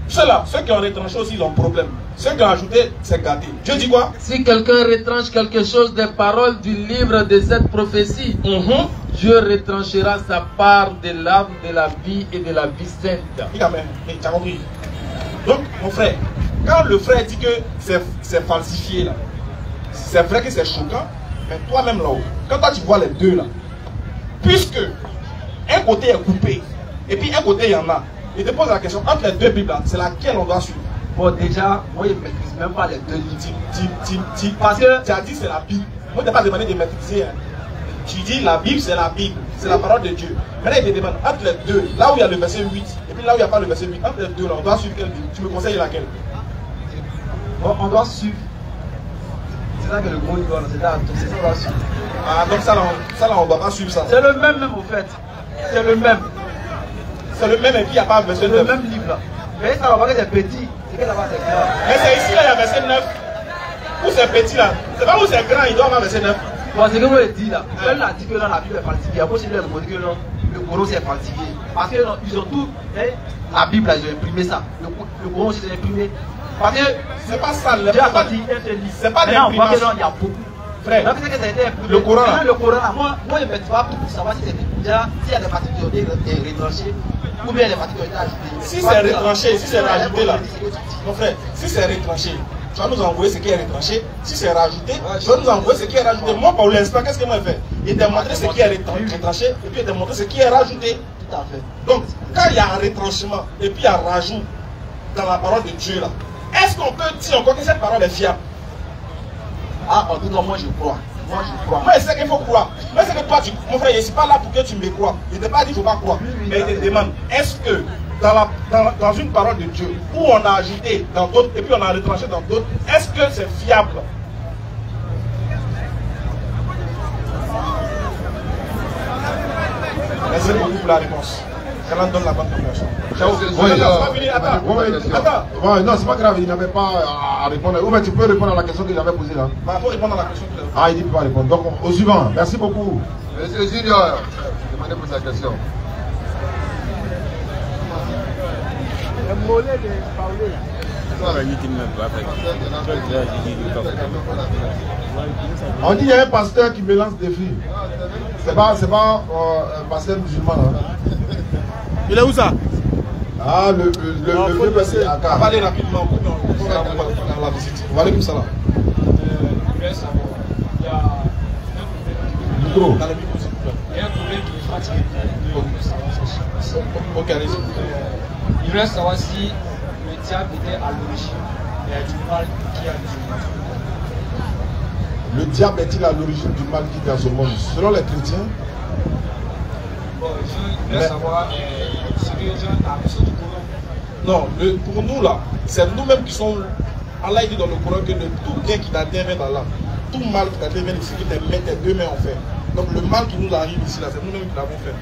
ceux-là, ceux qui ont retranché aussi, ils ont un problème. Ceux qui ont ajouté, c'est gâté. Dieu dit quoi? Si quelqu'un retranche quelque chose des paroles du livre de cette prophétie, Dieu retranchera sa part de l'âme, de la vie et de la vie sainte. Tu as compris? Donc, mon frère, quand le frère dit que c'est falsifié là, c'est vrai que c'est choquant, mais toi-même là-haut, quand toi tu vois les deux là, puisque un côté est coupé, et puis un côté il y en a, il te pose la question, entre les deux Bibles, c'est laquelle on doit suivre? Bon, déjà, moi je ne maîtrise même pas les deux livres. Parce que tu as dit c'est la Bible. Moi, je t'ai pas demandé de maîtriser. Hein. Tu dis la Bible, c'est la Bible, c'est la parole de Dieu. Maintenant, il te demande entre les deux, là où il y a le verset 8, et puis là où il n'y a pas le verset 8, entre les deux, là, on doit suivre quelle Bible? Tu me conseilles laquelle? Bon, on doit suivre. C'est ça que le gros doit, c'est ça qu'on doit suivre. Ah, donc ça là, on ne doit pas suivre ça. C'est le même au fait. C'est le même. C'est le même et puis il n'y a pas verset 9. C'est le même livre là. Mais ça va voir que c'est petit. C'est que là-bas c'est grand. Mais c'est ici là, il y a verset 9. Où c'est petit là? C'est pas où c'est grand, il doit avoir verset 9. Bon, c'est comme je dis là. Même la dit que là, la Bible est falsifiée. Après, c'est le Coran c'est falsifié. Parce qu'ils ont tout. La Bible là, ils ont imprimé ça. Le Coran aussi c'est imprimé. Parce que c'est pas ça. Dieu a sorti un seul livre. C'est pas maintenant, on voit que il y a beaucoup. Frère, donc c'est que ça a été imprimé. le Coran là. Le Coran là, moi je ne me dis pas pour savoir si c'est déjà, s'il y a des parties qui ont été retranchées ou bien des parties qui ont été ajoutées. Si c'est retranché, si c'est rajouté là. Mon frère, si c'est retranché, tu vas nous envoyer ce qui est retranché. Si c'est rajouté, tu vas nous envoyer ce qui est rajouté. Moi, pour l'instant, qu'est-ce que moi je fais? Il t'a montré ce qui est retranché et puis il t'a montré ce qui est rajouté. Tout à fait. Donc, quand il y a un retranchement et puis il y a un rajout dans la parole de Dieu là, est-ce qu'on peut dire encore que cette parole est fiable? Ah, en tout cas, moi je crois. Moi je crois. Moi, je sais qu'il faut croire. Moi, c'est que toi, mon frère, je ne suis pas là pour que tu me crois. Je ne t'ai pas dit qu'il ne faut pas croire. Mais je te demande, est-ce que dans une parole de Dieu, où on a ajouté dans d'autres et puis on a retranché dans d'autres, est-ce que c'est fiable? Merci beaucoup pour la réponse. Qu'elle donne la bonne réponse. Ciao. Attends. Ouais, non, c'est pas grave, il n'avait pas à répondre. Ou bien tu peux répondre à la question qu'il avait posée là. Il faut répondre à la question qu'il avait posée. Ah, il dit qu'il va répondre. Donc, au suivant. Merci beaucoup. Monsieur Junior, demandez pour sa question. On dit qu'il y a un pasteur qui mélange des filles. C'est pas un pasteur musulman là. Il est où ça? Ah, le vieux pasteur. On va aller rapidement pour la visite. On va aller comme ça là. Je voulais savoir, il y a Micro. un problème qui est fatigué de savoir. Ok, allez-y. Il voulait savoir si le diable était à l'origine du mal qui a dans ce monde. Le diable est-il à l'origine du mal qui est dans ce monde? Selon les chrétiens? Bon, je voulais savoir ce que les gens ont besoin du Coran. Non, pour nous là, c'est nous-mêmes qui sommes. Allah dit dans le Coran que de tout bien qui t'atteint vient d'Allah. Tout mal qui t'atteint vient ici, que tes deux mains ont fait. Donc le mal qui nous arrive ici là, c'est nous-mêmes qui l'avons fait.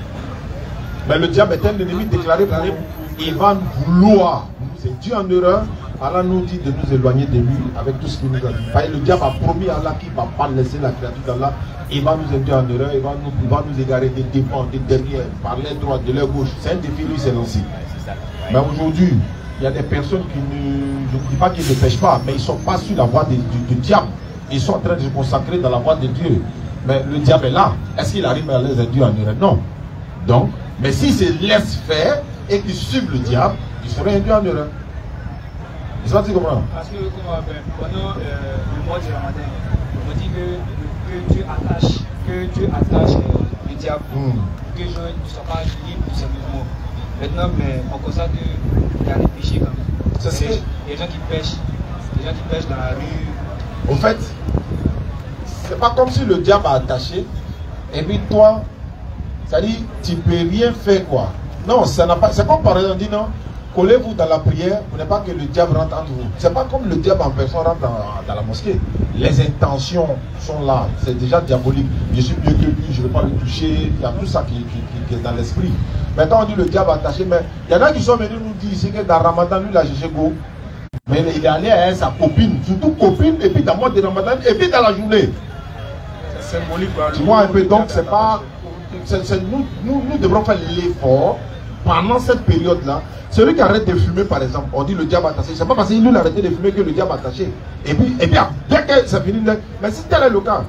Mais le diable est un ennemi déclaré pour nous. Il va vouloir nous induire en erreur. Allah nous dit de nous éloigner de lui avec tout ce qu'il nous a dit. Le diable a promis à Allah qu'il ne va pas laisser la créature d'Allah. Il va nous induire en erreur, il va nous égarer des devants, des derrière, par l'aile droite, de l'aile gauche. C'est un défi, lui, c'est lancé. Mais aujourd'hui, il y a des personnes qui ne, je ne dis pas qu'ils ne pêchent pas, mais ils ne sont pas sur la voie du diable. Ils sont en train de se consacrer dans la voie de Dieu. Mais le diable est là. Est-ce qu'il arrive à les induire en erreur? Non. Donc, mais s'ils se laissent faire et qu'ils suivent le diable, ils seraient induits en erreur. Je sais pas si tu comprends. Parce que pendant le mois du Ramadan, on dit que Dieu attache le diable pour que les gens ne soient pas libres de ses mouvements. Maintenant, mais on constate qu'il y a des péchés quand même. Ça, c'est... Il y a des gens qui pêchent dans la rue. Au fait, c'est pas comme si le diable a attaché et puis toi, c'est-à-dire tu ne peux rien faire quoi. Non, ça n'a pas. C'est comme par exemple, on dit non, collez-vous dans la prière, vous n'êtes pas que le diable rentre entre vous. C'est pas comme le diable en personne rentre dans la mosquée. Les intentions sont là, c'est déjà diabolique. Je suis mieux que lui, je ne vais pas le toucher. Il y a tout ça qui est dans l'esprit. Maintenant on dit le diable attaché, mais il y en a qui sont venus nous dire ici que dans Ramadan, lui il a cherché go. Mais il est allé à sa copine, surtout copine, et puis dans le mois de Ramadan, et puis dans la journée. C'est symbolique. Tu vois un peu, donc c'est pas. Nous devrons faire l'effort pendant cette période-là. Celui qui arrête de fumer, par exemple, on dit le diable attaché. C'est pas parce qu'il a arrêté de fumer que le diable attaché. Et puis dès que c'est fini, mais si tel est le cas,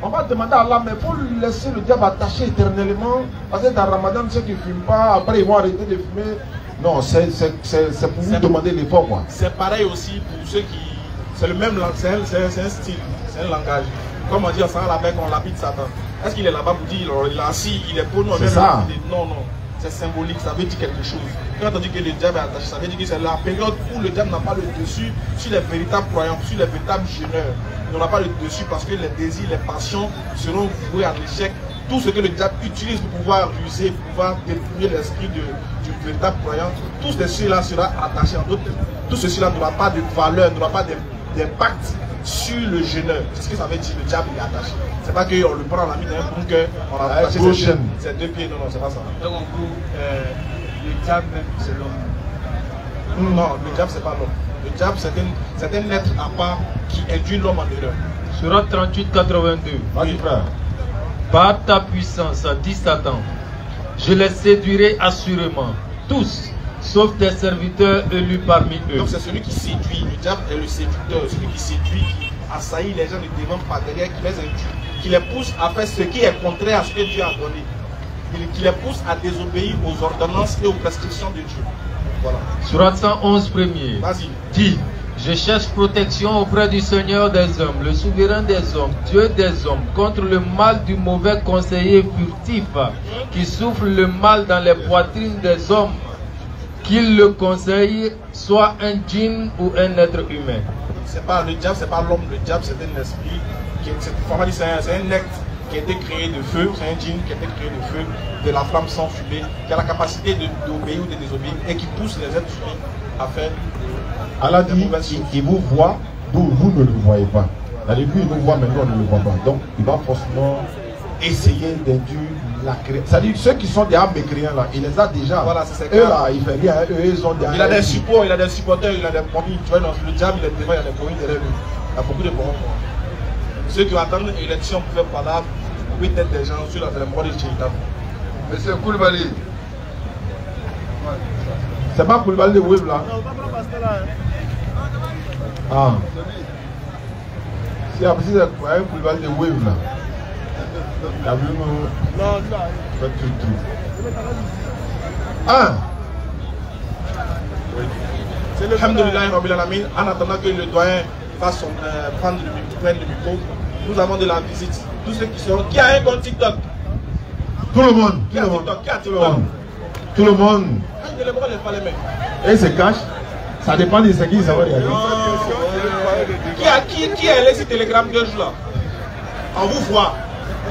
on va demander à Allah, mais il faut laisser le diable attaché éternellement. Parce que dans Ramadan, ceux qui ne fument pas, après ils vont arrêter de fumer. Non, c'est pour vous demander l'effort, quoi. C'est pareil aussi pour ceux qui. C'est le même, c'est un style, c'est un langage. Comme on dit, ça la bec, on l'habite Satan. Est-ce qu'il est là-bas pour dire, il est assis, il est pour nous? C'est ça. Non, non. C'est symbolique, ça veut dire quelque chose. Quand on dit que le diable est attaché, ça veut dire que c'est la période où le diable n'a pas le dessus sur les véritables croyants, sur les véritables jeûneurs. Il n'aura pas le dessus parce que les désirs, les passions seront voués à l'échec. Tout ce que le diable utilise pour pouvoir ruser, pour pouvoir détruire l'esprit du véritable croyant, tout ceci-là sera attaché à d'autres. Tout ceci-là n'aura pas de valeur, n'aura pas d'impact sur le jeûneur. C'est ce que ça veut dire, le diable il est attaché. C'est pas qu'on le prend, on l'a mis dans un bunker, on a attaché ses deux pieds, non, c'est pas ça. Donc en gros, le diable même, c'est l'homme. Non, le diable c'est pas l'homme. Le diable c'est un être à part qui induit l'homme en erreur. Surat 38, 82. Vas-y frère. Par ta puissance, dit Satan, je les séduirai assurément, tous, sauf tes serviteurs élus parmi eux. Donc c'est celui qui séduit, le diable est le séducteur, celui qui séduit, qui assaillit les gens de devant par derrière, qui les induit, qui les pousse à faire ce qui est contraire à ce que Dieu a donné, qui les pousse à désobéir aux ordonnances et aux prescriptions de Dieu. Voilà. Surat 111 premier. Vas-y. Dit, je cherche protection auprès du Seigneur des hommes, le souverain des hommes, Dieu des hommes, contre le mal du mauvais conseiller furtif qui souffle le mal dans les poitrines des hommes, qu'il le conseille soit un djinn ou un être humain. C'est pas le diable, c'est pas l'homme, le diable c'est un esprit, c'est un être qui a été créé de feu, c'est un djinn qui a été créé de feu, de la flamme sans fumée, qui a la capacité d'obéir ou de désobéir et qui pousse les êtres humains à faire. Allah dit, il vous voit, vous ne le voyez pas. Lui, il nous voit, mais nous, on ne le voit pas. Donc, il va forcément essayer d'induire la création. C'est-à-dire, ceux qui sont des âmes mécréants, là, il les a déjà. Voilà, c'est eux, là, il fait rien. Eux, ils ont des... Il a des supports, il a des supporters, il a des promis. Tu vois, le diable, il est devant, il a des promis derrière lui. Il y a beaucoup de promis. Ceux qui attendent l'élection pour faire par là, vous pouvez être des gens sur la mémoire de Tchéritam. Monsieur Koulibaly. C'est pas Koulibaly de Wave, là. Ah. Si après c'est un Koulibaly de Wave, là. Il a vu nous. Non, non. Ah. Alhamdulillah Rabbil Alamin, en attendant que le doyen fasse prendre le micro, nous avons de la visite. Tous ceux qui sont. Qui a un compte TikTok? Tout le monde. Qui a TikTok? Qui a TikTok? Tout le monde. Et c'est cash. Ça dépend de ce qui ça va Qui est allé sur Telegram 2 jours là? On vous voit.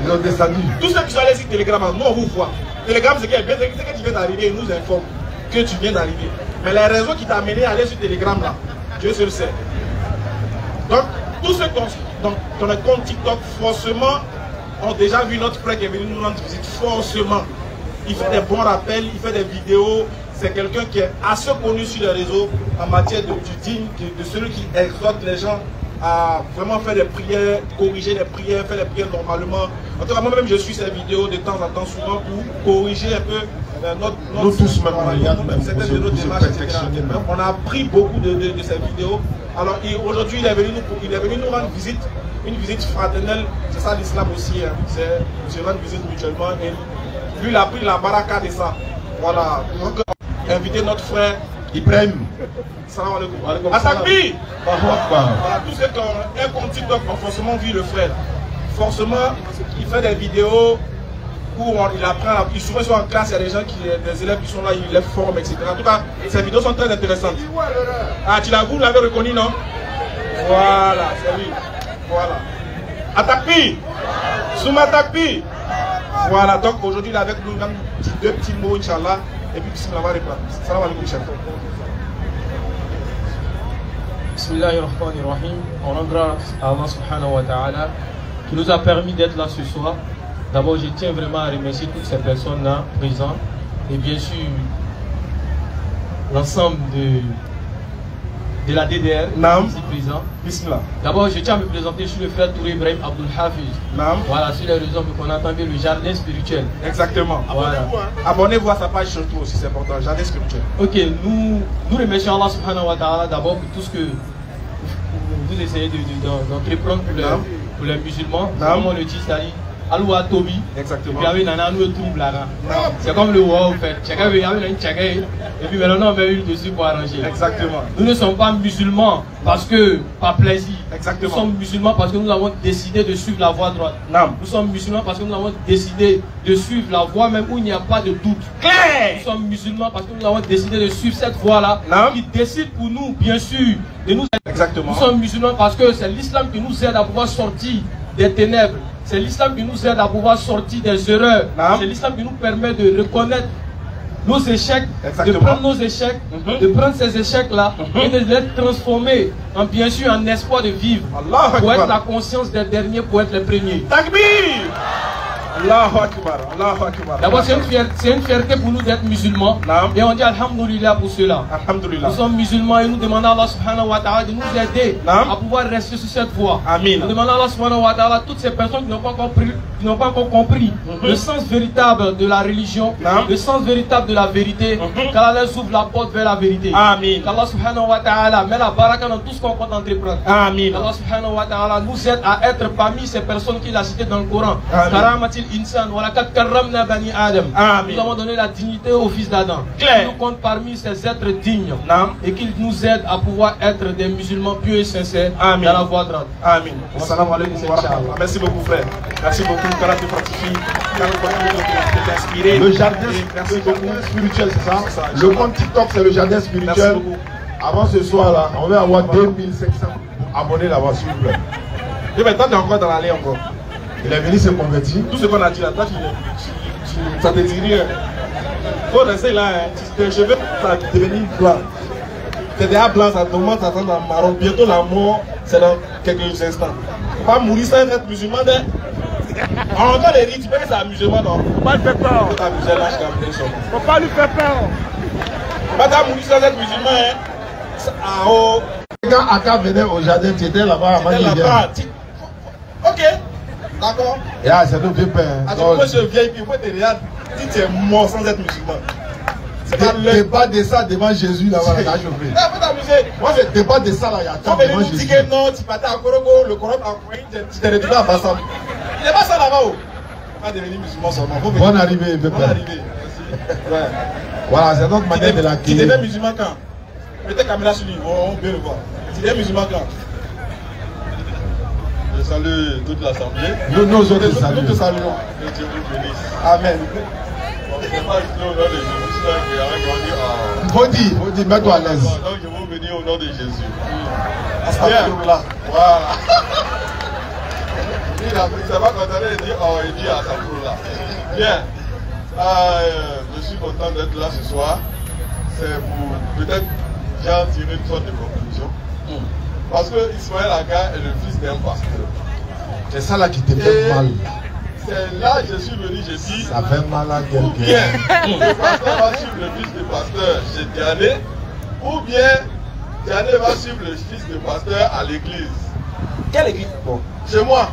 Ils ont descendu. Tous ceux qui sont allés sur Telegram, nous on vous voit. Telegram c'est que tu viens d'arriver, il nous informe que tu viens d'arriver. Mais les raisons qui t'ont amené à aller sur Telegram là, Dieu seul sait. Donc, tous ceux qui ont un compte TikTok, forcément, ont déjà vu notre frère qui est venu nous rendre visite. Forcément. Il fait des bons rappels, il fait des vidéos. C'est quelqu'un qui est assez connu sur les réseaux en matière du digne, de celui qui exhorte les gens à vraiment faire des prières, corriger les prières, faire les prières normalement. En tout cas, moi-même, je suis ces vidéos de temps en temps, souvent pour corriger un peu nous tous même, certaines de nos démarches, etc. Donc, on a appris beaucoup de ces vidéos. Alors, aujourd'hui, il est venu nous rendre visite, une visite fraternelle. C'est ça l'islam aussi. Hein. C'est rendre visite mutuellement. Et lui, il a pris la baraka de ça. Voilà. Donc, inviter notre frère Ibrahim. Salam alaikum. Atakbi. Voilà, tous ceux qui ont un compte TikTok ont forcément vu le frère. Forcément, il fait des vidéos où il apprend, souvent ils sont en classe, il y a des gens des élèves qui sont là, ils les forment, etc. En tout cas, ces vidéos sont très intéressantes. Ah, vous l'avez reconnu, non? Voilà, c'est lui. Voilà. Atakbi. Souma Atakbi. Voilà, donc aujourd'hui il est avec nous, même deux petits mots, Inch'Allah, et puis bismillah va répondre. Salam alaikum, chef. Bismillahirrahmanirrahim. On rend grâce à Allah subhanahu wa ta'ala qui nous a permis d'être là ce soir. D'abord, je tiens vraiment à remercier toutes ces personnes-là présentes et bien sûr l'ensemble de la DDR ici présent. Bismillah. D'abord, je tiens à me présenter, je suis le frère Touré Ibrahim Abdul Hafiz. Voilà, sur les réseaux qu'on a entendu le jardin spirituel. Exactement. Voilà. Abonnez-vous à sa page surtout aussi, c'est important, jardin spirituel. Ok, nous remercions Allah subhanahu wa ta'ala d'abord pour tout ce que vous essayez d'entreprendre pour les musulmans. Comme on le dit, c'est-à-dire Aloua Tobi. Exactement. Et puis il y a un trouble là. C'est comme le roi en fait. Chacun veut y avoir une chacun. Et puis maintenant on met une dessus pour arranger. Exactement. Nous ne sommes pas musulmans parce que par plaisir. Exactement. Nous sommes musulmans parce que nous avons décidé de suivre la voie droite. Nous sommes musulmans parce que nous avons décidé de suivre la voie même où il n'y a pas de doute. Claire. Nous sommes musulmans parce que nous avons décidé de suivre cette voie là qui décide pour nous bien sûr de nous. Exactement. Nous sommes musulmans parce que c'est l'islam qui nous aide à pouvoir sortir des ténèbres. C'est l'islam qui nous aide à pouvoir sortir des erreurs. C'est l'islam qui nous permet de reconnaître nos échecs, de prendre nos échecs, de prendre ces échecs-là et de les transformer en bien sûr en espoir de vivre. Pour être la conscience des derniers, pour être les premiers. Takbir! Allahu Akbar, Allahu Akbar. D'abord, c'est une fierté pour nous d'être musulmans. Et on dit Alhamdulillah pour cela. Alhamdulillah. Nous sommes musulmans et nous demandons à Allah subhanahu wa ta'ala de nous aider à pouvoir rester sur cette voie. Amin. Nous demandons à Allah subhanahu wa ta'ala toutes ces personnes qui n'ont pas encore compris le sens véritable de la religion, le sens véritable de la vérité, qu'Allah leur ouvre la porte vers la vérité. Amin. Qu'Allah subhanahu wa ta'ala met la baraka dans tout ce qu'on compte entreprendre. Amin. Qu'Allah subhanahu wa ta'ala nous aide à être parmi ces personnes qu'il a citées dans le Coran. Insan, nous avons donné la dignité au fils d'Adam. Il nous compte parmi ces êtres dignes et qu'il nous aide à pouvoir être des musulmans pieux et sincères dans la voie droite. Amin. Assalamu alaikum wa rahmatullah. Merci beaucoup frère. Merci beaucoup. Qu'Allah te fortifie. Qu'Allah t'inspire. Le jardin spirituel, c'est ça? Le compte TikTok, c'est le jardin spirituel. Avant ce soir là, on va avoir 2500 abonnés là-bas, s'il vous plaît. Et maintenant, tu es encore dans l'allée encore. Il est venu se convertir. Tout ce qu'on a dit là, toi, ça te dit rien. Il faut rester là, hein. Tes cheveux vont devenir blancs. T'es déjà blanc, ça commence à attendre en marron. Bientôt la mort, c'est dans quelques instants. Tu vas mourir sans être musulman. On entend les rites, tu peux que c'est un musulman, non? Faut pas lui faire peur. Faut t'amuser là, faut pas lui faire peur. Pas t'as mourir sans être musulman, hein. Ah oh. Quand Aka venait au jardin, tu étais là-bas avant qu'il vienne. Ok. D'accord. C'est notre vieux père. Attends, moi je suis vieille, puis moi tu regardes, si tu es mort sans être musulman. Débat de ça devant Jésus là-bas, là, je vais. Faut t'amuser. Moi, je débat de ça là, il y a tant devant Jésus. Tu dis que non, tu partais à Korogo, le Coran a envoyé, tu t'es retrouvé à Bassam. Il n'est pas ça là-bas. Pas devenir musulman seulement. Bonne arrivée, vieux père. Bonne arrivée. Ouais. Voilà, c'est notre manière de l'accueillir. Tu deviens musulman quand? Mettez caméra sur lui, on peut le voir. Tu deviens musulman quand? Je salue toute l'assemblée. Nous autres te saluons. Nous te saluons. Que Dieu vous bénisse. Amen. Je ne sais pas si au nom de Jésus, qui a grandi Faut dire, mets-toi à l'aise. Donc je vous bénis au nom de Jésus. Astaghfirullah. Voilà. Il ne s'est pas contenté de dire, oh, il dit Astaghfirullah. Bien. Je suis content d'être là ce soir. C'est pour peut-être j'en tirer une sorte de conclusion. Parce que Ismaël Aga est le fils d'un pasteur. C'est ça là qui te fait mal. C'est là que je suis venu, j'ai dit. Ça fait mal à quelqu'un. Ou bien le pasteur va suivre le fils de pasteur chez Diané, ou bien Diané va suivre le fils de pasteur à l'église. Quelle église? Bon. Chez moi.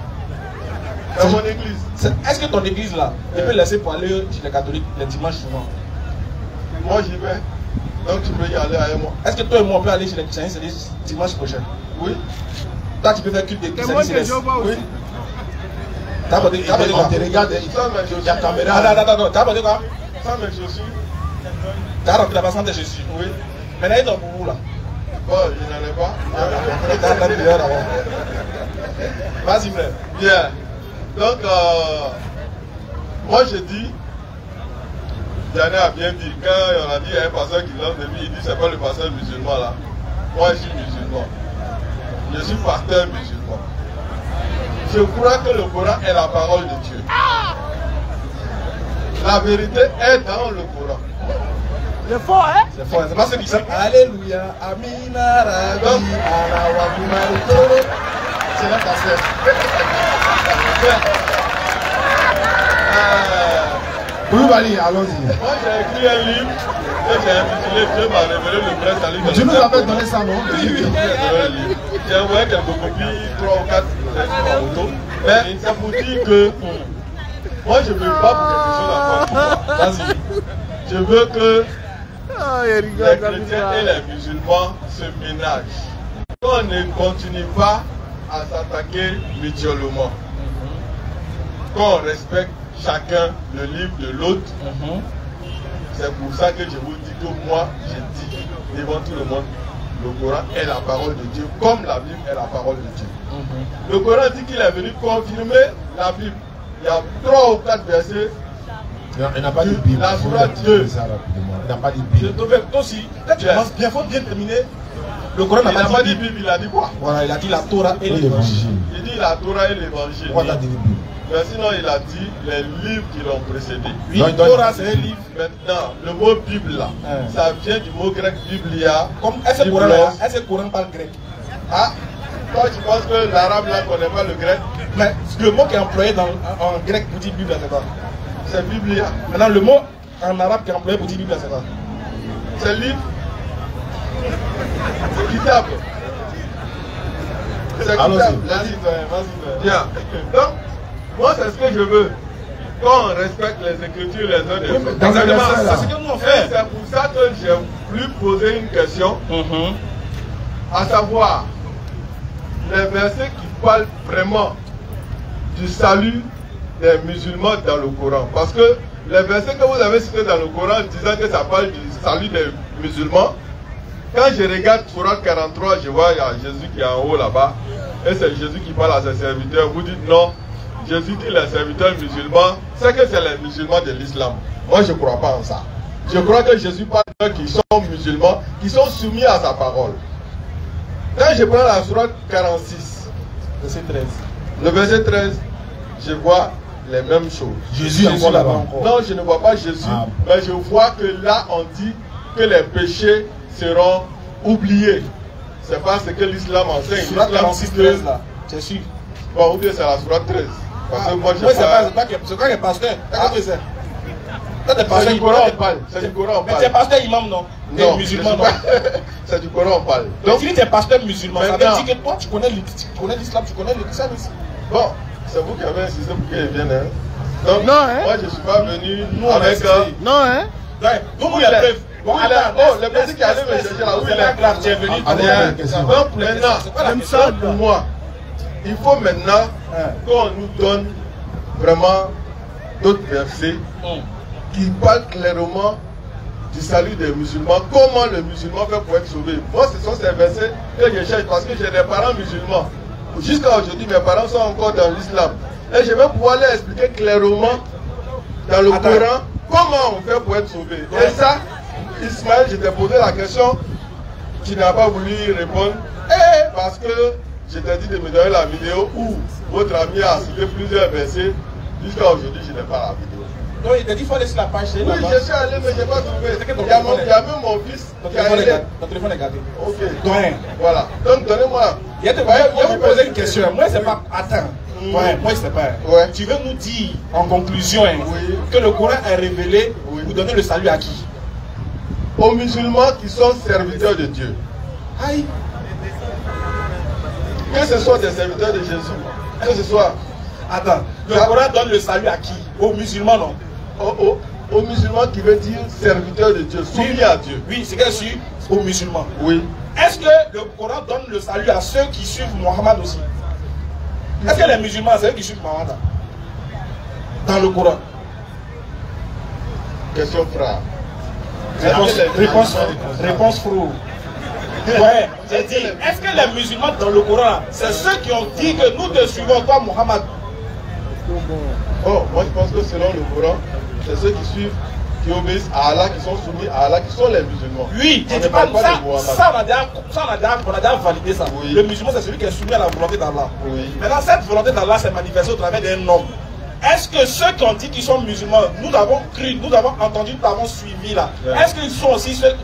Dans mon église. Est-ce que ton église là, tu peux laisser pour aller chez les catholiques les dimanches souvent? Moi j'y vais. Donc tu peux y aller avec moi. Est-ce que toi et moi on peut aller chez les Chinese dimanche prochain? Oui. Toi tu peux faire culte de Chinese. Oui. T'as pas dit quoi? On te regarde, il y a caméra. Attends, t'as pas dit quoi? Sans mes chaussures. T'as rempli la passante de Jésus. Oui. Maintenant il est dans Bourou là. Bon, je n'en ai pas. Vas-y frère. Bien. Donc, moi je dis, Diané a bien dit, quand on a dit à un pasteur qui lance de vie, il dit c'est pas le pasteur musulman là. Moi je suis musulman. Je suis pasteur musulman. Je crois que le Coran est la parole de Dieu. La vérité est dans le Coran. C'est fort, hein? C'est fort, c'est pas ce qui dit. Alléluia, Amina, Rabbi, Alawa, c'est la pasteur. Koulibaly, allons-y. Moi j'ai écrit un livre que j'ai intitulé Dieu m'a révélé le vrai salut. Tu nous avais donné ça, non? Oui, j'ai envoyé quelques copies, 3 ou 4 en auto. Mais c'est pour dire que moi je ne veux pas pour quelque chose à quoi. Vas-y. Je veux que les chrétiens et les musulmans se ménagent. On ne continue pas à s'attaquer mutuellement. Qu'on respecte chacun le livre de l'autre. C'est pour ça que je vous dis que moi, je dis devant tout le monde, le Coran est la parole de Dieu, comme la Bible est la parole de Dieu. Le Coran dit qu'il est venu confirmer la Bible. Il y a 3 ou 4 versets. Il n'a pas de Bible. La sourate 2. Il n'a pas de Bible. Toi aussi, quand tu commences bien, il faut bien terminer. Le Coran n'a pas dit Bible, il a dit quoi? Voilà, il a dit la Torah et l'évangile. Il dit la Torah et l'évangile. Pourquoi t'as dit Bible? Mais sinon, il a dit les livres qui l'ont précédé. Oui, le Torah, c'est un livre. Maintenant, le mot Bible là, ça vient du mot grec Biblia. Est-ce que le Coran parle grec? Ah, toi tu penses que l'arabe là connaît pas le grec? Mais le mot qui est employé en grec pour dire Bible, c'est quoi? C'est Biblia. Maintenant, le mot en arabe qui est employé pour dire Bible, c'est quoi? C'est livre. C'est kitab. C'est kitab. Vas-y. Bien. Donc, moi c'est ce que je veux. Quand on respecte les écritures les uns des autres. C'est ce que nous on fait. C'est pour ça que j'ai voulu poser une question. À savoir, les versets qui parlent vraiment du salut des musulmans dans le Coran. Parce que les versets que vous avez cités dans le Coran disant que ça parle du salut des musulmans, quand je regarde Sourate 43, je vois il y a Jésus qui est en haut là-bas, et c'est Jésus qui parle à ses serviteurs. Vous dites non, Jésus dit les serviteurs musulmans, c'est que c'est les musulmans de l'islam. Moi je ne crois pas en ça. Je crois que Jésus parle d'eux qui sont musulmans, qui sont soumis à sa parole. Quand je prends la Sourate 46, verset 13. Le verset 13, je vois les mêmes choses. Jésus encore là-bas encore. Non, je ne vois pas Jésus, mais je vois que là on dit que les péchés seront oubliés. C'est pas ce que l'islam enseigne. Sourate 46, 13 là, c'est sûr. Bon, ou bien c'est la Sourate 13. Parce que moi je c'est quoi les pasteurs? C'est du Coran on parle. C'est du Coran on parle. Mais tu es pasteur imam non? Non, musulman non? C'est du Coran on parle. Donc tu dis tu es pasteur musulman, ça veut dire que toi tu connais l'islam, tu connais l'islam ici. Bon, c'est vous qui avez insisté pour qu'il vienne. Hein? Donc, non, hein? Moi je ne suis pas venu avec non, hein? Donc il y a preuve. Bon, le petit qui allait me chercher là où il est grave, tu es venu. Donc maintenant, pour moi, il faut maintenant qu'on nous donne vraiment d'autres versets qui parlent clairement du salut des musulmans. Comment le musulman fait pour être sauvé? Moi, ce sont ces versets que je cherche parce que j'ai des parents musulmans. Jusqu'à aujourd'hui, mes parents sont encore dans l'islam. Et je vais pouvoir leur expliquer clairement dans le Coran comment on fait pour être sauvé. Et ça, Ismaël, je t'ai posé la question, tu n'as pas voulu y répondre. Et parce que je t'ai dit de me donner la vidéo où votre ami a cité plusieurs versets. Jusqu'à aujourd'hui, je n'ai pas la vidéo. Donc il t'a dit qu'il faut laisser la page. Oui, je suis allé, mais je n'ai pas trouvé. Il y a même mon fils qui a allé. Ton téléphone est gardé. Ok. Donc, voilà. Donc donnez-moi. Je vais vous poser une question. Moi, c'est pas. Attends. Ouais, moi, c'est pas. Ouais. Tu veux nous dire, en conclusion, que le Coran est révélé pour donner le salut à qui? Aux musulmans qui sont serviteurs de Dieu. Aïe. Que ce soit des serviteurs de Jésus, que ce soit. Attends, le Coran donne le salut à qui? Aux musulmans, non? Aux musulmans qui veut dire serviteurs de Dieu, soumis à Dieu. Oui, c'est que suis aux musulmans. Oui. Est-ce que le Coran donne le salut à ceux qui suivent Mohammed aussi? Est-ce que les musulmans, c'est eux qui suivent Mohammed? Dans le Coran. Question frère. Réponse froid. Ouais, j'ai dit, est-ce que les musulmans dans le Coran, c'est ceux qui ont dit que nous te suivons toi, Mohammed? Oh, moi je pense que selon le Coran, c'est ceux qui suivent, qui obéissent à Allah, qui sont soumis à Allah, qui sont les musulmans. Oui, je ne parle pas de Mohammed. Ça, on a déjà validé ça. Oui. Le musulman, c'est celui qui est soumis à la volonté d'Allah. Oui. Maintenant, cette volonté d'Allah s'est manifestée au travers d'un homme. Est-ce que ceux qui ont dit qu'ils sont musulmans, nous avons cru, nous avons entendu, nous avons suivi là, est-ce qu'ils sont aussi ceux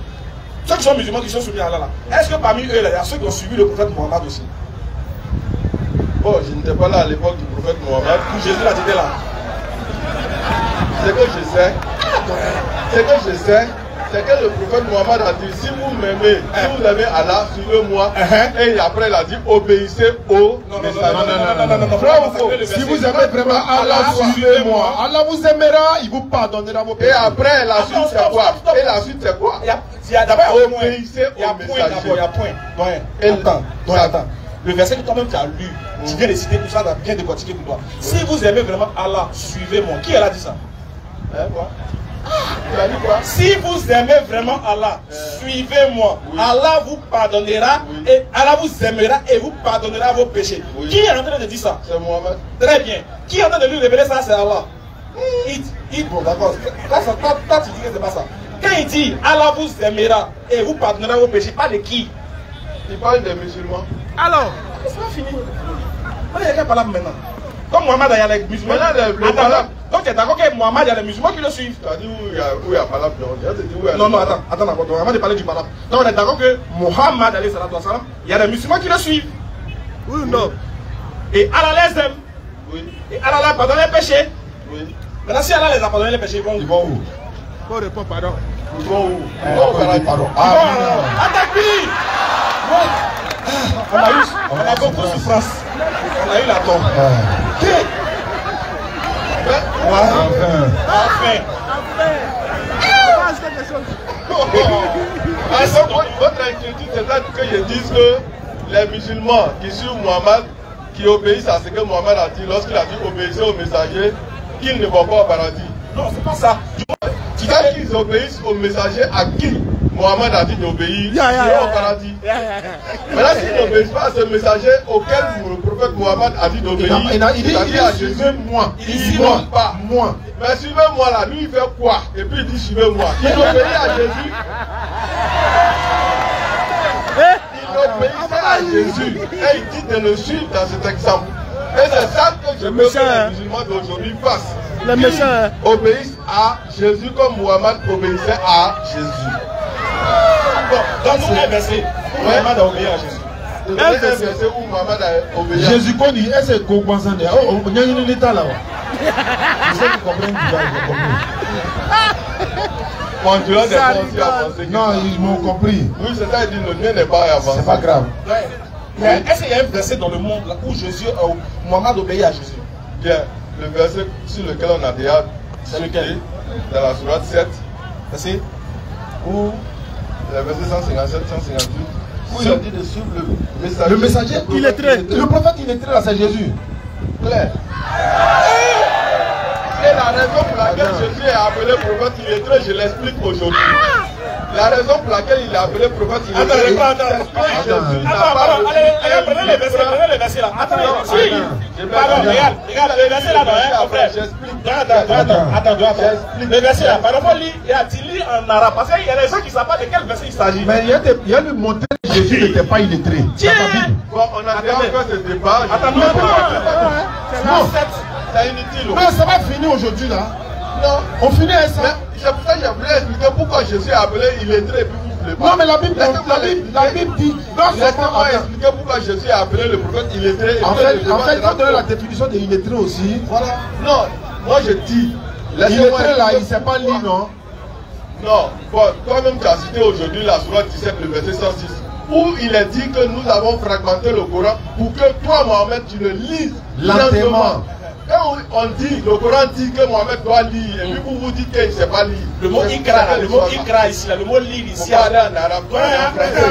qui sont musulmans qui sont soumis à Allah là? Est-ce que parmi eux là, il y a ceux qui ont suivi le prophète Mohammed aussi? Bon, je n'étais pas là à l'époque du prophète Mohammed. Jésus l'a dit là. Ce que je sais, c'est que le prophète Mohammed a dit, si vous m'aimez, si vous aimez Allah, suivez-moi. Et après il a dit, obéissez au message. Non. Si vous aimez vraiment Allah, suivez-moi. Allah vous aimera, il vous pardonnera vos péchés. Et après la suite c'est quoi? Et la suite c'est quoi? Obéissez au message. Il y a point. Attends. Le verset que toi-même tu as lu, tu viens de citer tout ça, tu as bien décortiqué pour toi. Si vous aimez vraiment Allah, suivez-moi. Qui a dit ça? Quoi? Tu as dit quoi? Si vous aimez vraiment Allah, suivez-moi. Allah vous pardonnera et Allah vous aimera et vous pardonnera vos péchés. Qui est en train de dire ça? C'est Mohammed. Très bien. Qui est en train de lui révéler ça? C'est Allah. Bon, d'accord. Toi, tu dis que c'est pas ça. Quand il dit Allah vous aimera et vous pardonnera vos péchés, pas de qui? Il parle des musulmans. Alors, c'est pas fini. On est quelqu'un par là maintenant. Comme Mohamed, il y a les musulmans. Donc tu es d'accord que Mohamed, il y a les musulmans qui le suivent. Tu as dit où il y a Palab. Non, attends, Mohamed est parlé du Palab. Donc on est d'accord que Mohamed, il y a les musulmans qui le suivent. Oui ou non? Et Allah les aime. Oui. Et Allah leur pardonne les péchés. Oui. Maintenant, si Allah les a pardonné les péchés, ils vont où? Faut répondre, pardon. Ils vont où? Pardon. Attaque-lui! On a beaucoup de souffrance. On a eu la tombe. Enfin. Votre inquiétude, c'est que je dise que les musulmans qui suivent Mohamed, qui obéissent à ce que Mohamed a dit, lorsqu'il a dit obéissez au messager, qu'ils ne vont pas au paradis. Non, c'est pas ça. Tu sais qu'ils obéissent au messager à qui Mohamed a dit d'obéir, ils iront au paradis. Maintenant, s'ils n'obéissent pas à ce messager auquel le prophète Mohamed a dit d'obéir, il dit à Jésus, moi. Moi. Mais suivez-moi là, lui il fait quoi? Et puis il dit suivez-moi. Il obéit à Jésus. Il obéissait à Jésus. Et il dit de le suivre dans cet exemple. Et c'est ça que je veux que les musulmans d'aujourd'hui fassent. Les méchants obéissent à Jésus comme Mohamed obéissait à Jésus. Bon, donne-nous un verset où Mohamed a obéi à Jésus. Un verset où Mohamed a obéi à Jésus. Jésus connaît, est-ce que vous comprenez? On y a une état là. Vous savez comprendre du Mon Dieu, c'est pas aussi avancé. Non, ils m'ont compris. Oui, c'est ça, il dit le mien n'est pas avancé. C'est pas grave. Mais est-ce qu'il y a un verset dans le monde là, où Jésus, Mohamed obéit à Jésus? Bien, le verset sur lequel on a déjà discuté, dans la sourate 7, verset où le verset 157, 158, où il a dit de suivre le messager. Le messager, il est très. Le prophète, il est très là, c'est Jésus. Clair. Et la raison pour laquelle Jésus est appelé prophète illettré, je l'explique aujourd'hui. La raison pour laquelle il est appelé prophète illettré, prenez les versets là. Attendez, regarde, le verset là, mon frère. Attends, le verset là, par exemple, il lit en arabe, parce qu'il y a des gens qui ne savent pas de quel verset il s'agit. Mais il y a le monté que Jésus n'était pas illettré. Bon, on a déjà fait ce débat. Attends, non. C'est inutile. Mais ça va finir aujourd'hui là. Non. On finit avec ça. C'est pour ça que j'ai voulu expliquer pourquoi Jésus est appelé illettré et puis vous ne voulez pas. Non, mais la Bible dit. Laissez-moi expliquer pourquoi Jésus est appelé le prophète illettré. En fait, il faut donner la définition de illettré aussi. Voilà. Non, moi je dis. Illettré là, il ne sait pas lire, non? Non. Bon, toi-même tu as cité aujourd'hui la sourate 17, le verset 106. Où il est dit que nous avons fragmenté le Coran pour que toi, Mohamed, tu le lises lentement. Quand on dit, le Coran dit que Mohamed doit lire, et puis vous dites qu'il ne sait pas lire. Le mot ikra, ici, là, le mot lire ici. Parler en arabe.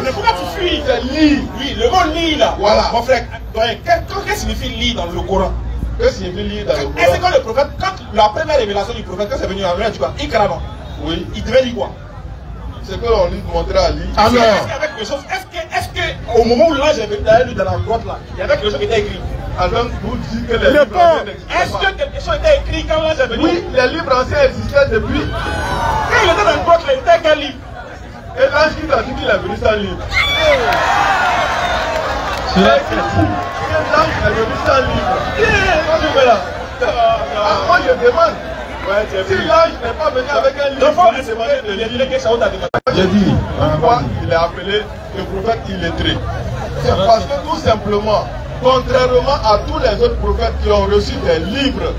Mais pourquoi tu fuis? C'est lire. Oui, le mot lire là. Voilà. Mon frère, qu'est-ce que signifie lire dans le Coran? Que signifie lire dans le Coran? Est-ce que le prophète, quand la première révélation du prophète, quand c'est venu en du quoi? Ikra, non? Oui. Il devait lire quoi? C'est que l'on lui montrait à lire. Alors. Est-ce que au moment où l'ange est venu d'aller dans la grotte là, il y avait quelque chose qui était écrit? Alors, vous dites que les livres anciens n'existaient Est-ce que quelque chose était écrit quand l'ange est venu? Oui, les livres anciens existaient depuis. Quand il était dans la grotte, il était quel livre? Et l'ange qui t'a dit qu'il est venu sans livre. L'ange est venu sans livre. Quand tu veux là. Moi je demande. Si l'ange n'est pas venu avec un livre, il faut demander de lire. J'ai dit. Pourquoi il est appelé le prophète illettré? C'est parce que tout simplement, contrairement à tous les autres prophètes qui ont reçu des livres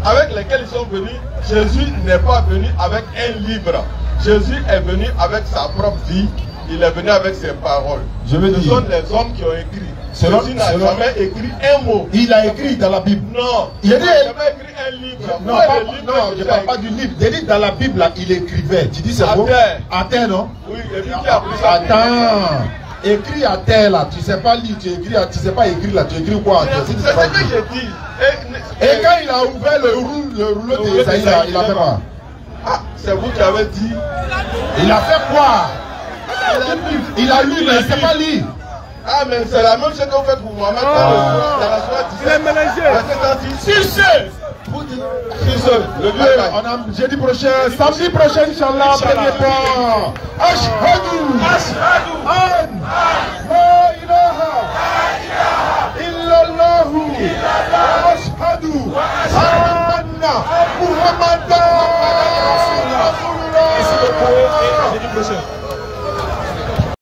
avec lesquels ils sont venus, Jésus n'est pas venu avec un livre. Jésus est venu avec sa propre vie. Il est venu avec ses paroles. Ce sont les hommes qui ont écrit. Jésus n'a jamais écrit un mot. Il a écrit dans la Bible. Non. Il a jamais écrit un livre. Non, je ne parle pas du livre. J'ai dit dans la Bible, là, il écrivait. Tu dis c'est bon? À terre, non? Oui, et puis qui a pris ça? Attends. Écrit à terre là, tu sais pas lire, tu sais pas écrire là, tu écris quoi à terre? C'est ce que je dis. Et quand il a ouvert le rouleau de Isaïe là, il a fait quoi? Ah, c'est vous qui avez dit. Il a fait quoi? Il a lu, mais il ne sait pas lire. Ah, mais c'est la même chose que vous faites pour Mohamed dans la soirée. Il est mélangé. Le vieux, on a jeudi prochain, samedi prochain, Inch'Allah, premier point. Ashhadu an la ilaha illallah Ramadan. Merci beaucoup et à jeudi prochain.